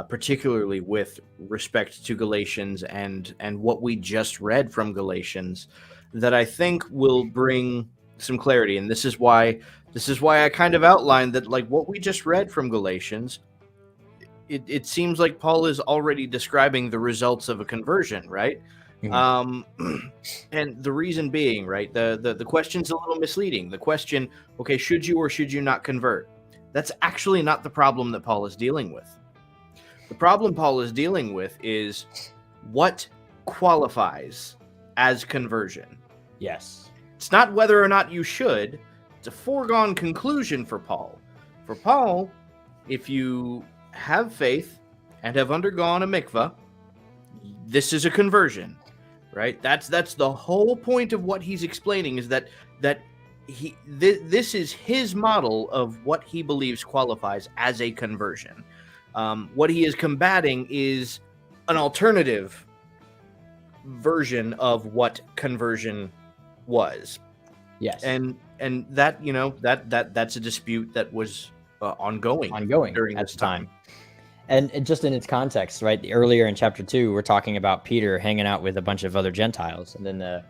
S2: particularly with respect to Galatians and what we just read from Galatians, that I think will bring some clarity. And this is why I kind of outlined that, like, what we just read from Galatians, it seems like Paul is already describing the results of a conversion, right? Mm-hmm. And the reason being, right, the question's a little misleading. The question, okay, should you or should you not convert? That's actually not the problem that Paul is dealing with. The problem Paul is dealing with is what qualifies as conversion.
S1: Yes.
S2: It's not whether or not you should. It's a foregone conclusion for Paul. For Paul, if you have faith and have undergone a mikvah, this is a conversion. Right? That's the whole point of what he's explaining, is that this is his model of what he believes qualifies as a conversion. What he is combating is an alternative version of what conversion was.
S1: Yes.
S2: And that, that's a dispute that was ongoing during this time.
S1: And just in its context, right? Earlier in chapter 2, we're talking about Peter hanging out with a bunch of other Gentiles, and then the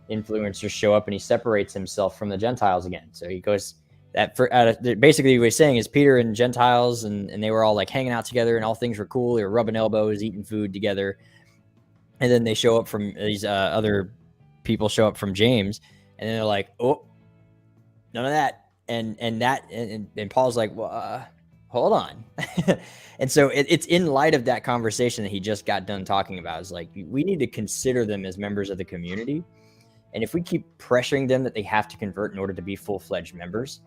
S1: influencers show up and he separates himself from the Gentiles again. So he goes basically what he's saying is Peter and Gentiles, and they were all like hanging out together and all things were cool. They were rubbing elbows, eating food together. And then they show up from these other people show up from James, and then they're like, oh, none of that. And Paul's like, well, hold on. And so it's in light of that conversation that he just got done talking about. It's like, we need to consider them as members of the community. And if we keep pressuring them that they have to convert in order to be full-fledged members,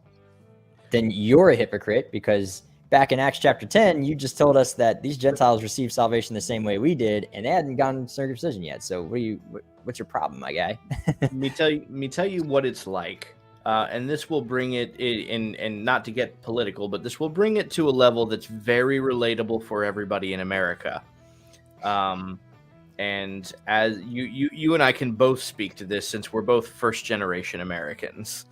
S1: then you're a hypocrite, because back in Acts chapter 10, you just told us that these Gentiles received salvation the same way we did, and they hadn't gone circumcision yet. So what's your problem, my guy?
S2: Let me tell you what it's like. And this will bring it in, and not to get political, but this will bring it to a level that's very relatable for everybody in America. And as you and I can both speak to this, since we're both first generation Americans.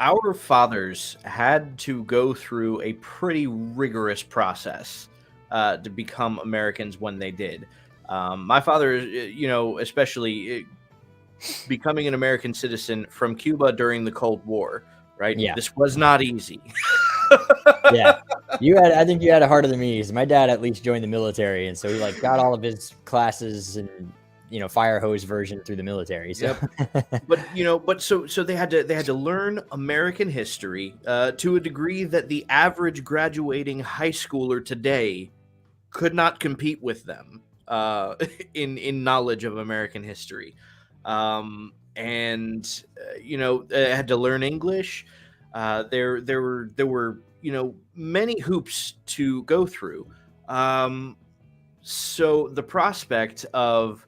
S2: our fathers had to go through a pretty rigorous process to become Americans when they did. My father, especially becoming an American citizen from Cuba during the Cold War, right?
S1: Yeah.
S2: This was not easy.
S1: Yeah. I think you had it harder than me, because my dad at least joined the military, and so he like got all of his classes and fire hose version through the military. So.
S2: Yep. But so they had to learn American history to a degree that the average graduating high schooler today could not compete with them in knowledge of American history. They had to learn English. There were many hoops to go through. So the prospect of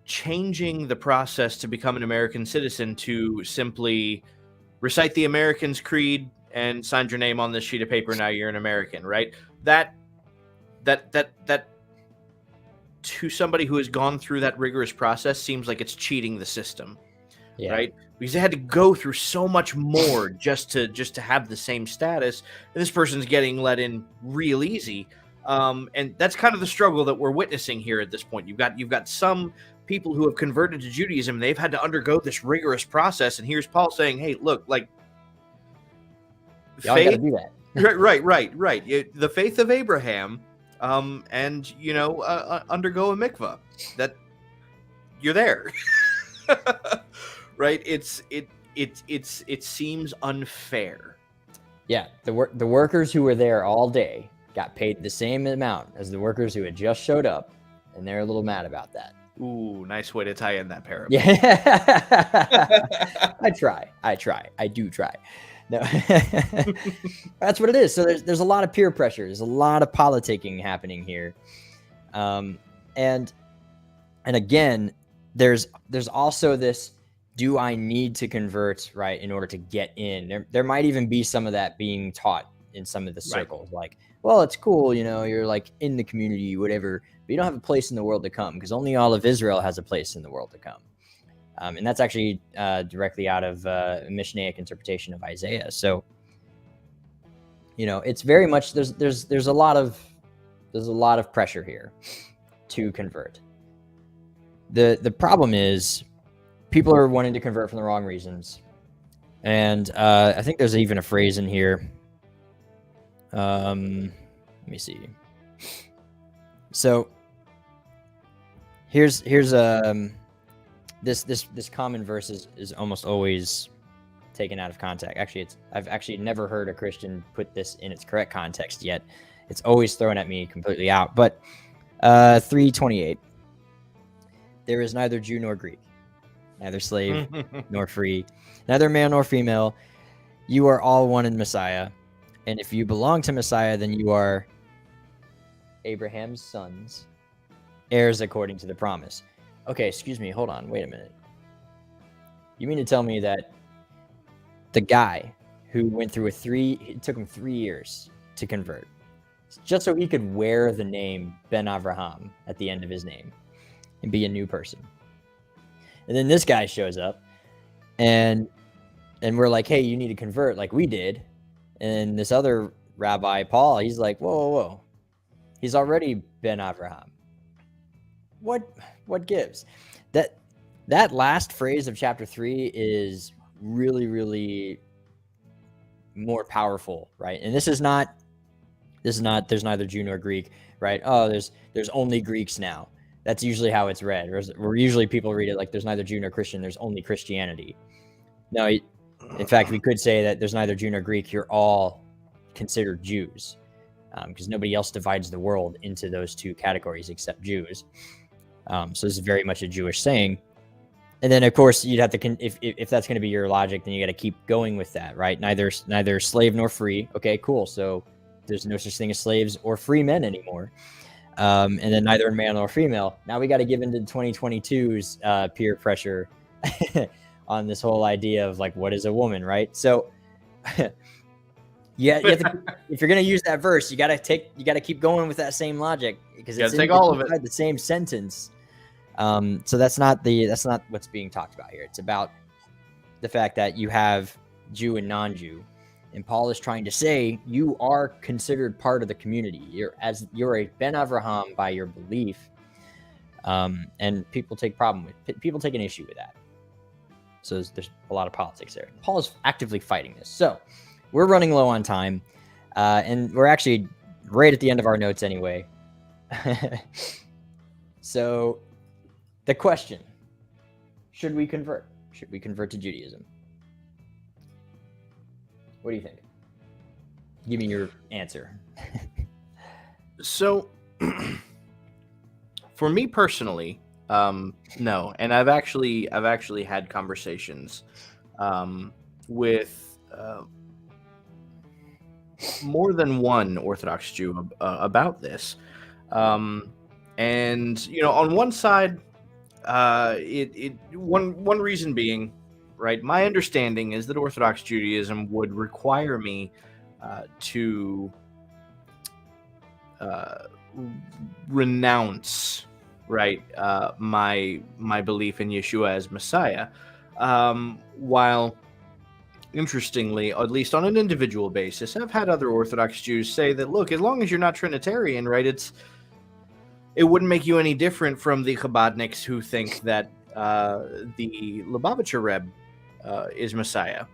S2: changing the process to become an American citizen to simply recite the American's Creed and sign your name on this sheet of paper, now you're an American, right? That to somebody who has gone through that rigorous process seems like it's cheating the system. Yeah. Right? Because they had to go through so much more just to have the same status. And this person's getting let in real easy. And that's kind of the struggle that we're witnessing here at this point. You've got some people who have converted to Judaism. They've had to undergo this rigorous process. And here's Paul saying, hey, look, like,
S1: y'all gotta do that.
S2: right. The faith of Abraham, and undergo a mikvah. That you're there. Right? It seems unfair.
S1: Yeah, the workers who were there all day got paid the same amount as the workers who had just showed up, and they're a little mad about that.
S2: Ooh, nice way to tie in that parable.
S1: Yeah. I do try. No. That's what it is. So there's a lot of peer pressure. There's a lot of politicking happening here. And again, there's also this, do I need to convert, right, in order to get in? There might even be some of that being taught in some of the circles. Right. Like, well, it's cool, you're like in the community, whatever, but you don't have a place in the world to come, because only all of Israel has a place in the world to come. And that's actually directly out of a Mishnaic interpretation of Isaiah. So, it's very much, there's a lot of pressure here to convert. The problem is people are wanting to convert for the wrong reasons. And I think there's even a phrase in here. Let me see. So here's this common verse is almost always taken out of context. Actually, I've actually never heard a Christian put this in its correct context yet. It's always thrown at me completely out. But 3:28. There is neither Jew nor Greek, neither slave nor free, neither male nor female. You are all one in Messiah. And if you belong to Messiah, then you are Abraham's sons, heirs according to the promise. Okay, excuse me. Hold on. Wait a minute. You mean to tell me that the guy who went through it took him 3 years to convert, just so he could wear the name Ben Avraham at the end of his name and be a new person? And then this guy shows up and we're like, hey, you need to convert like we did. And this other rabbi, Paul, he's like, whoa. He's already Ben Avraham. What gives? That last phrase of chapter 3 is really, really more powerful, right? And this is not there's neither Jew nor Greek, right? Oh, there's only Greeks now. That's usually how it's read. Or usually people read it like there's neither Jew nor Christian, there's only Christianity. No, in fact, we could say that there's neither Jew nor Greek, you're all considered Jews, because nobody else divides the world into those two categories except Jews. So this is very much a Jewish saying. And then, of course, you'd have to, if that's going to be your logic, then you got to keep going with that, right? Neither slave nor free. Okay, cool. So there's no such thing as slaves or free men anymore. And then neither male nor female. Now we got to give into 2022's peer pressure on this whole idea of like, what is a woman, right? So you have to, if you're going to use that verse, you got to keep going with that same logic, because it's
S2: take all of it,
S1: the same sentence. So that's not what's being talked about here. It's about the fact that you have Jew and non-Jew. And Paul is trying to say you are considered part of the community. You're a Ben Avraham by your belief, and people take an issue with that. So there's a lot of politics there. Paul is actively fighting this. So we're running low on time, and we're actually right at the end of our notes anyway. So the question: should we convert? Should we convert to Judaism? What do you think? Give me your answer.
S2: So, for me personally, no. And I've actually had conversations with more than one Orthodox Jew about this. And on one side, one reason being, right, my understanding is that Orthodox Judaism would require me to renounce, right, my belief in Yeshua as Messiah, while interestingly, at least on an individual basis, I've had other Orthodox Jews say that, look, as long as you're not Trinitarian, right, it wouldn't make you any different from the Chabadniks who think that the Lubavitcher Rebbe is Messiah.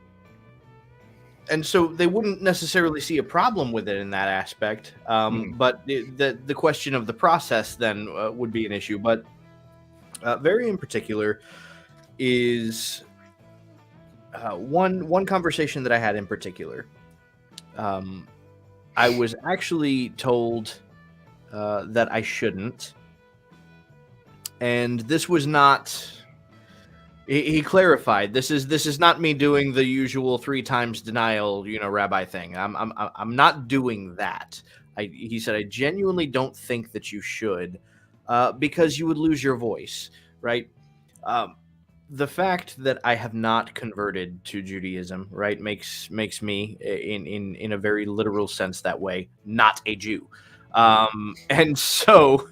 S2: And so they wouldn't necessarily see a problem with it in that aspect. But the question of the process then would be an issue. But very in particular is one conversation that I had in particular. I was actually told that I shouldn't. And this was not... He clarified, this is not me doing the usual 3 times denial, rabbi thing. I'm not doing that. He said, I genuinely don't think that you should, because you would lose your voice, right? The fact that I have not converted to Judaism, right, makes me, in a very literal sense that way, not a Jew. And so...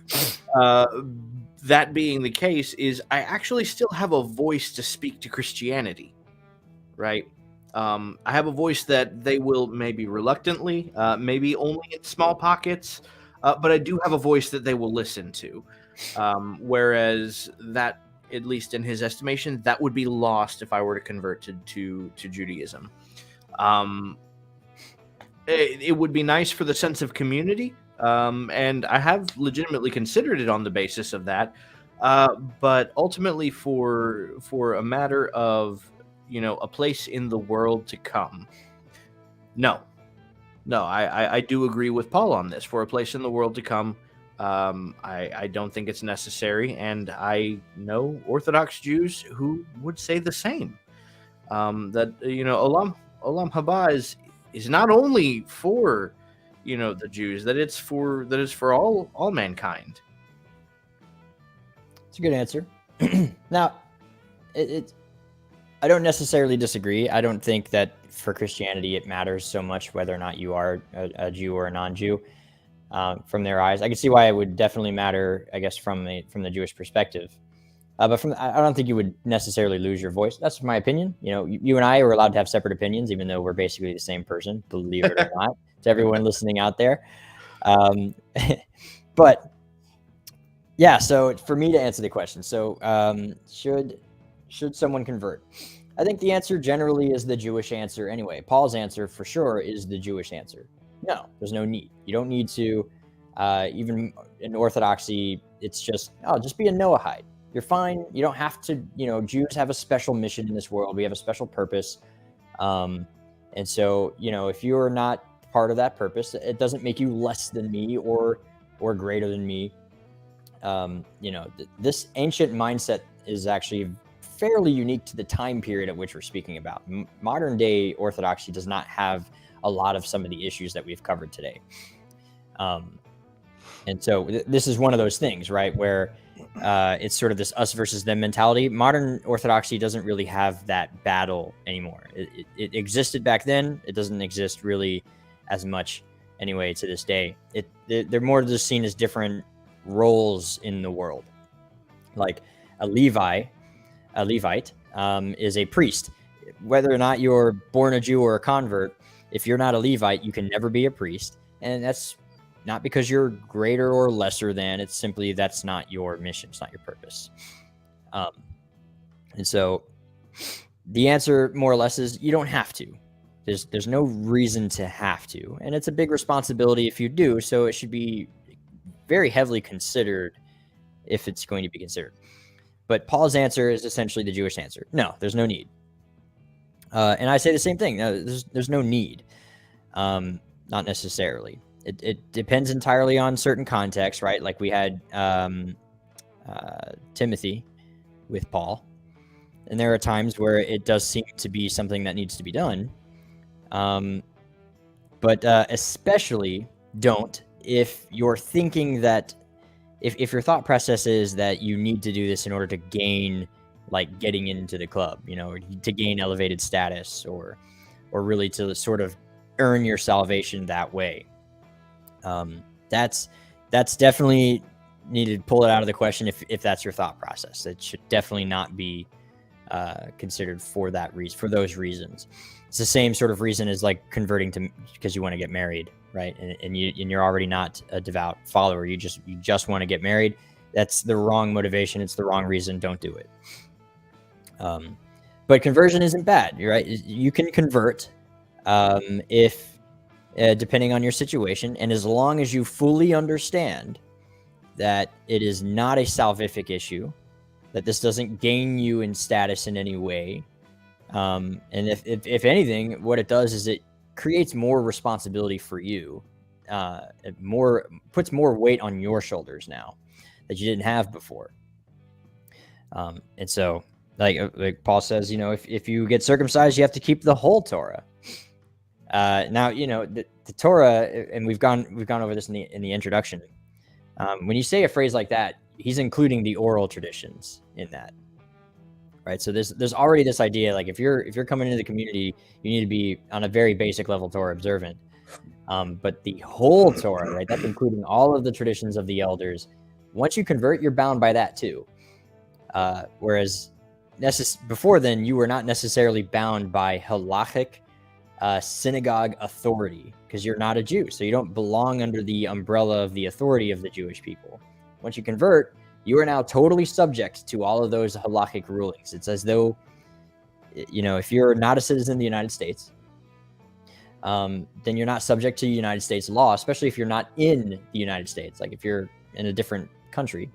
S2: that being the case, is I actually still have a voice to speak to Christianity, right? I have a voice that they will maybe reluctantly, maybe only in small pockets, but I do have a voice that they will listen to. Whereas that, at least in his estimation, that would be lost if I were to convert to Judaism. It would be nice for the sense of community. And I have legitimately considered it on the basis of that. But ultimately for a matter of, a place in the world to come. No, I do agree with Paul on this. For a place in the world to come, I don't think it's necessary. And I know Orthodox Jews who would say the same. That, Olam Haba is not only for, the Jews, that it's for all mankind.
S1: It's a good answer. Now, I don't necessarily disagree. I don't think that for Christianity it matters so much whether or not you are a Jew or a non-Jew. From their eyes, I can see why it would definitely matter, I guess, from the Jewish perspective. But I don't think you would necessarily lose your voice. That's my opinion. You and I are allowed to have separate opinions, even though we're basically the same person, believe it or not, to everyone listening out there. But yeah, so for me to answer the question, so should someone convert? I think the answer generally is the Jewish answer anyway. Paul's answer for sure is the Jewish answer. No, there's no need. You don't need to, even in Orthodoxy, it's just be a Noahide. You're fine. You don't have to, Jews have a special mission in this world. We have a special purpose. And so, if you're not part of that purpose, it doesn't make you less than me or greater than me. This ancient mindset is actually fairly unique to the time period at which we're speaking about. Modern day Orthodoxy does not have a lot of some of the issues that we've covered today. And so this is one of those things, right, where it's sort of this us versus them mentality. Modern Orthodoxy doesn't really have that battle anymore. It existed back then. It doesn't exist really as much anyway to this day. They're more just seen as different roles in the world. Like a Levite is a priest. whether or not you're born a Jew or a convert, if you're not a Levite, you can never be a priest. And that's not because you're greater or lesser than. It's simply that's not your mission. It's not your purpose. And so the answer more or less is you don't have to. There's no reason to have to. And it's a big responsibility if you do. So it should be very heavily considered if it's going to be considered. But Paul's answer is essentially the Jewish answer. No, there's no need. And I say the same thing. No, there's no need. Not necessarily. It depends entirely on certain contexts, right? Like we had Timothy with Paul. And there are times where it does seem to be something that needs to be done. But especially don't if you're thinking that if your thought process is that you need to do this in order to gain, like, getting into the club, you know, or to gain elevated status, or really to sort of earn your salvation that way. That's definitely needed to pull it out of the question if that's your thought process. It should definitely not be considered for that reason, for those reasons. It's the same sort of reason as like converting to because you want to get married, right? And you're already not a devout follower. You just want to get married. That's the wrong motivation. It's the wrong reason. Don't do it. But conversion isn't bad. You're right. You can convert if depending on your situation, and as long as you fully understand that it is not a salvific issue, that this doesn't gain you in status in any way. And if anything, what it does is it creates more responsibility for you. It puts more weight on your shoulders now that you didn't have before. And so, like Paul says, you know, if you get circumcised, you have to keep the whole Torah. Now, you know, the Torah, and we've gone over this in the introduction. When you say a phrase like that, he's including the oral traditions in that, right? So there's already this idea, like if you're coming into the community, you need to be on a very basic level Torah observant. But the whole Torah, right? That's including all of the traditions of the elders. Once you convert, you're bound by that too. Whereas before then, you were not necessarily bound by halachic synagogue authority because you're not a Jew, so you don't belong under the umbrella of the authority of the Jewish people. Once you convert, you are now totally subject to all of those halachic rulings. It's as though, you know, if you're not a citizen of the United States, then you're not subject to United States law, especially if you're not in the United States. Like if you're in a different country,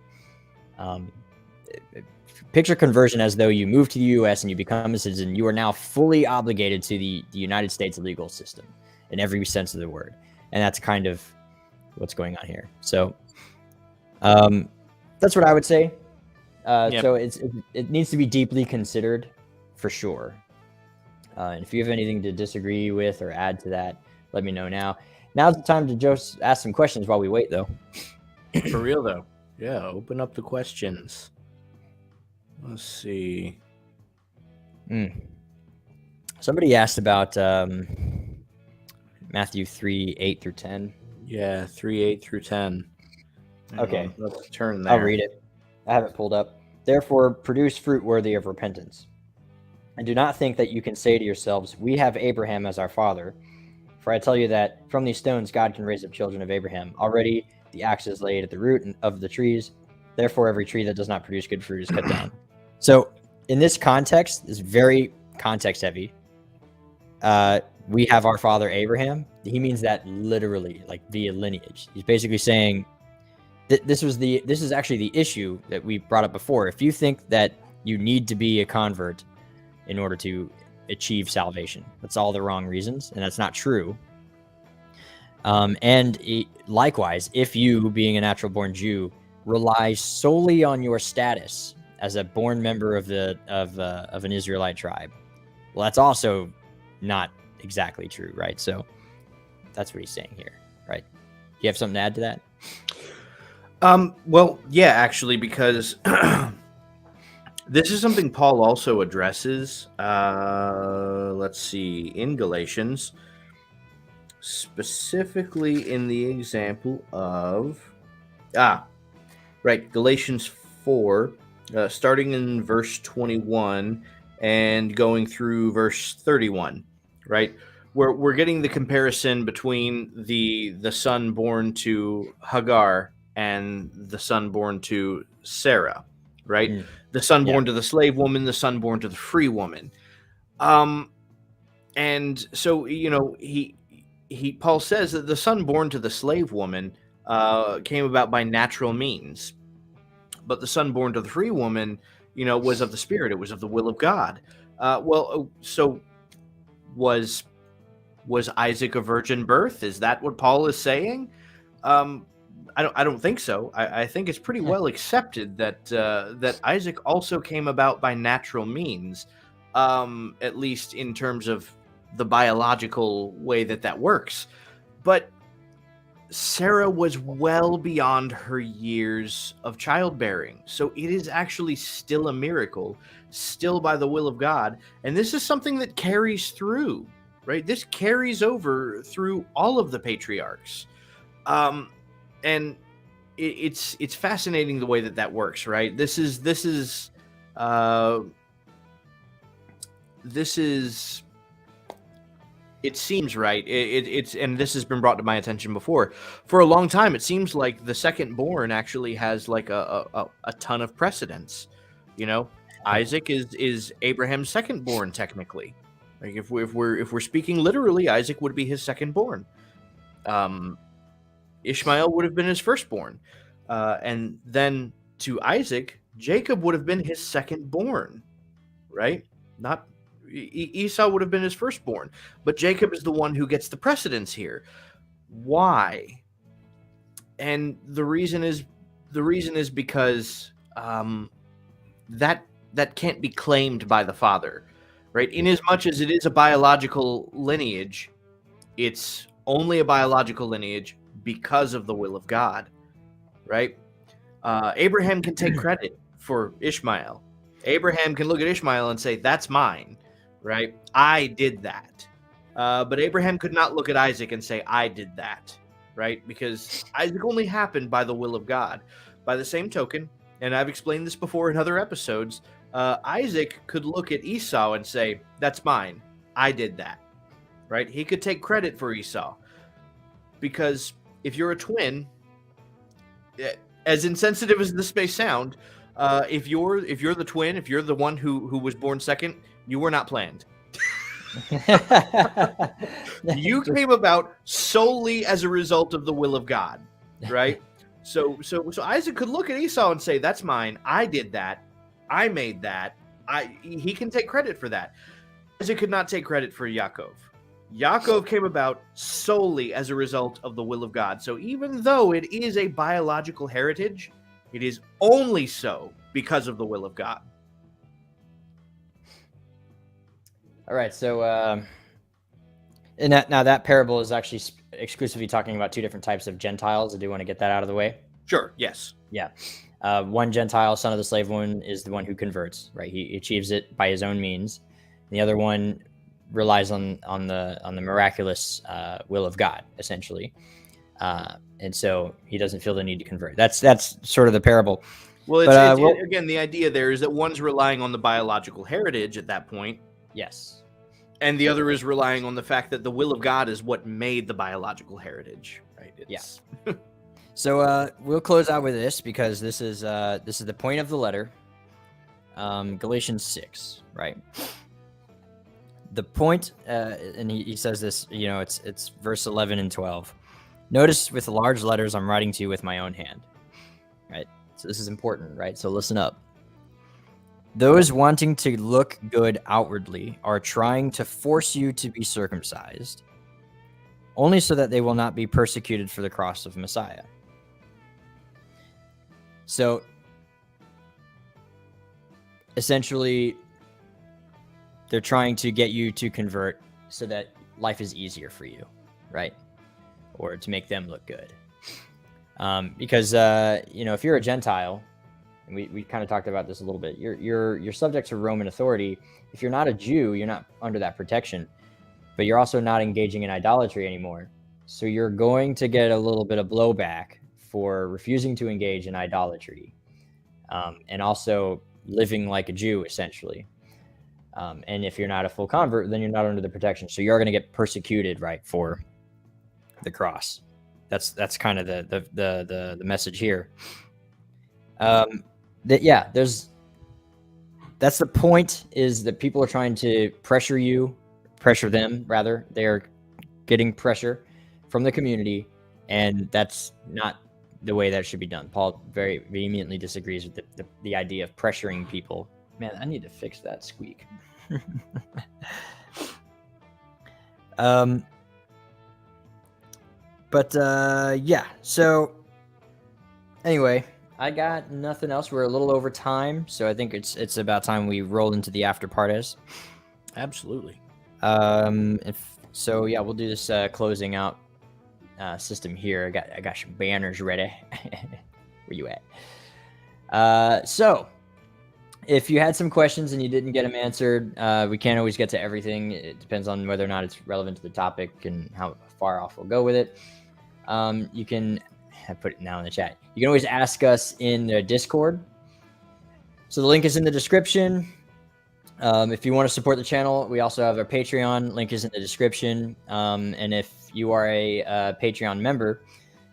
S1: picture conversion as though you move to the U.S. and you become a citizen. You are now fully obligated to the United States legal system in every sense of the word. And that's kind of what's going on here. So that's what I would say.
S2: Yep.
S1: So it needs to be deeply considered for sure. And if you have anything to disagree with or add to that, let me know now. Now's the time to just ask some questions while we wait, though.
S2: For real, though. Yeah, open up the questions. Let's see.
S1: Somebody asked about Matthew 3:8-10.
S2: Yeah, 3:8-10.
S1: Okay.
S2: Let's turn there.
S1: I'll read it. I have it pulled up. Therefore, produce fruit worthy of repentance. And do not think that you can say to yourselves, we have Abraham as our father. For I tell you that from these stones God can raise up children of Abraham. Already the axe is laid at the root of the trees. Therefore, every tree that does not produce good fruit is cut down. So in this context, it's very context heavy. We have our father Abraham. He means that literally, like via lineage. He's basically saying that this is actually the issue that we brought up before. If you think that you need to be a convert in order to achieve salvation, that's all the wrong reasons, and that's not true. Likewise, if you, being a natural born Jew, rely solely on your status as a born member of an Israelite tribe, well, that's also not exactly true, right? So that's what he's saying here, right? You have something to add to that?
S2: Well, yeah, actually, because this is something Paul also addresses. Let's see, in Galatians, specifically in the example of Galatians 4, starting in verse 21. and going through verse 31, right? We're getting the comparison between the son born to Hagar and the son born to Sarah, right? The son born to the slave woman, the son born to the free woman. And so, Paul says that the son born to the slave woman came about by natural means, but the son born to the free woman, was of the Spirit. It was of the will of God. So was Isaac a virgin birth? Is that what Paul is saying? I don't think so. I think it's pretty well accepted that Isaac also came about by natural means, at least in terms of the biological way that works. But Sarah was well beyond her years of childbearing, so it is actually still a miracle, still by the will of God, and this is something that carries through, right? This carries over through all of the patriarchs, and it's fascinating the way that works, right? This is it seems right. It's and this has been brought to my attention before. For a long time, it seems like the second born actually has like a ton of precedence. Isaac is Abraham's second born technically. Like if we're speaking literally, Isaac would be his second born. Ishmael would have been his firstborn, and then to Isaac, Jacob would have been his second born, right? Not Esau would have been his firstborn, but Jacob is the one who gets the precedence here. Why? And the reason is because that can't be claimed by the father, right? In as much as it is a biological lineage, it's only a biological lineage because of the will of God, right? Abraham can take credit for Ishmael. Abraham can look at Ishmael and say, "That's mine." Right? I did that. But Abraham could not look at Isaac and say, "I did that." Right? Because Isaac only happened by the will of God. By the same token, and I've explained this before in other episodes, Isaac could look at Esau and say, "That's mine. I did that." Right? He could take credit for Esau. Because if you're a twin, as insensitive as this may sound, if you're the twin, if you're the one who was born second, you were not planned. You came about solely as a result of the will of God, right? So Isaac could look at Esau and say, "That's mine. I did that. I made that." He can take credit for that. Isaac could not take credit for Yaakov. Yaakov came about solely as a result of the will of God. So even though it is a biological heritage, it is only so because of the will of God.
S1: All right, so and now that parable is actually exclusively talking about two different types of Gentiles. I do want to get that out of the way.
S2: Sure. Yes.
S1: Yeah. One Gentile, son of the slave woman, is the one who converts. Right. He achieves it by his own means. And the other one relies on the miraculous will of God, essentially. And so he doesn't feel the need to convert. That's sort of the parable.
S2: Well, again, the idea there is that one's relying on the biological heritage at that point.
S1: Yes.
S2: And the other is relying on the fact that the will of God is what made the biological heritage, right?
S1: Yes. Yeah. So we'll close out with this because this is the point of the letter. Galatians 6, right? The point, and he says this, it's verse 11 and 12. Notice with large letters, I'm writing to you with my own hand, right? So this is important, right? So listen up. Those wanting to look good outwardly are trying to force you to be circumcised, only so that they will not be persecuted for the cross of Messiah. So, essentially, they're trying to get you to convert so that life is easier for you, right? Or to make them look good. Because, if you're a Gentile, and we kind of talked about this a little bit, you're subject to Roman authority. If you're not a Jew, you're not under that protection, but you're also not engaging in idolatry anymore. So you're going to get a little bit of blowback for refusing to engage in idolatry, and also living like a Jew, essentially. And if you're not a full convert, then you're not under the protection. So you're going to get persecuted, right, for the cross. That's kind of the message here. That's the point, is that people are trying to pressure them rather. They're getting pressure from the community, and that's not the way that should be done. Paul very vehemently disagrees with the idea of pressuring people. Man, I need to fix that squeak. So anyway, I got nothing else. We're a little over time, so I think it's about time we roll into the after parties.
S2: Absolutely.
S1: We'll do this closing out system here. I got some banners ready. Where you at? So if you had some questions and you didn't get them answered, we can't always get to everything. It depends on whether or not it's relevant to the topic and how far off we'll go with it. You can, I put it now in the chat. You can always ask us in the Discord. So the link is in the description. If you want to support the channel, we also have our Patreon. Link is in the description. And if you are a Patreon member,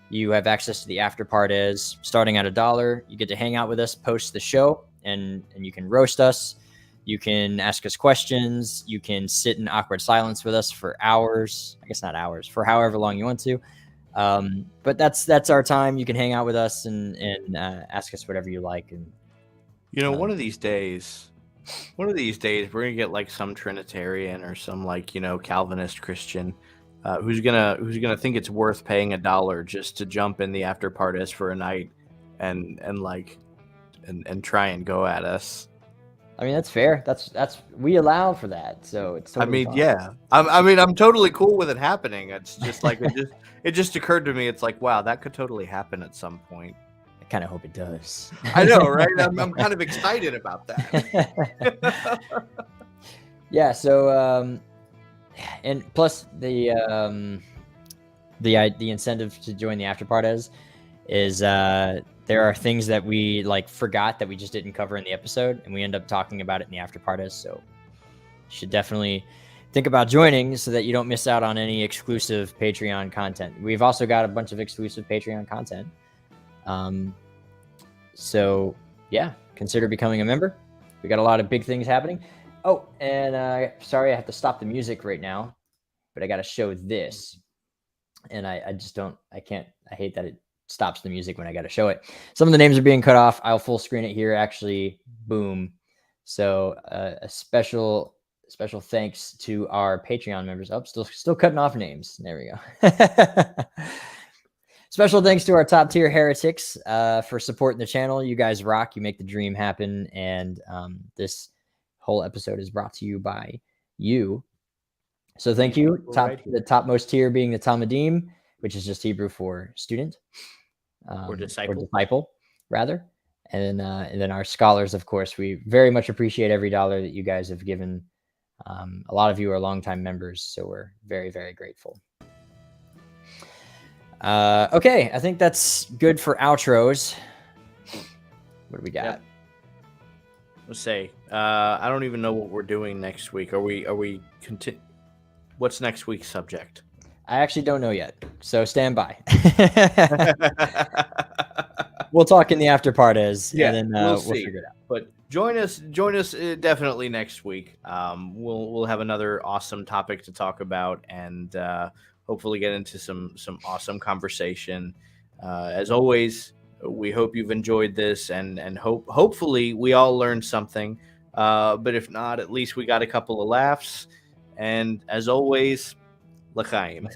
S1: you have access to the after parties starting at $1. You get to hang out with us, post the show, and you can roast us. You can ask us questions. You can sit in awkward silence with us for hours. I guess not hours, for however long you want to. But that's our time. You can hang out with us and ask us whatever you like. And
S2: one of these days we're gonna get like some Trinitarian or some Calvinist Christian who's gonna think it's worth paying $1 just to jump in the after parties for a night and try and go at us.
S1: I mean, that's fair. That's we allow for that. So it's totally fine.
S2: Yeah. I'm totally cool with it happening. It's just like it just occurred to me. It's like, wow, that could totally happen at some point.
S1: I kind of hope it does.
S2: I know, right? I'm kind of excited about that.
S1: Yeah. So and plus the incentive to join the after parties is there are things that we forgot that we just didn't cover in the episode, and we end up talking about it in the after parties. So you should definitely think about joining so that you don't miss out on any exclusive Patreon content. We've also got a bunch of exclusive Patreon content. So yeah, consider becoming a member. We got a lot of big things happening. Oh, and sorry, I have to stop the music right now, but I got to show this. And I hate that it stops the music when I got to show it. Some of the names are being cut off. I'll full screen it here. Actually, boom. So a special thanks to our Patreon members. Oh, still cutting off names. There we go. Special thanks to our top tier heretics for supporting the channel. You guys rock. You make the dream happen. And this whole episode is brought to you by you. So thank you. The topmost tier being the Talmudim, which is just Hebrew for student.
S2: Or
S1: disciple, rather. And then our scholars, of course, we very much appreciate every dollar that you guys have given. A lot of you are longtime members, so we're very, very grateful. Okay, I think that's good for outros. What do we got?
S2: Yep. Let's say, I don't even know what we're doing next week. What's next week's subject?
S1: I actually don't know yet, so stand by. We'll talk in the after parties, and then we'll figure it out.
S2: But join us definitely next week. We'll have another awesome topic to talk about, and hopefully get into some awesome conversation. As always, we hope you've enjoyed this, and hopefully we all learned something. But if not, at least we got a couple of laughs. And as always, L'chaim.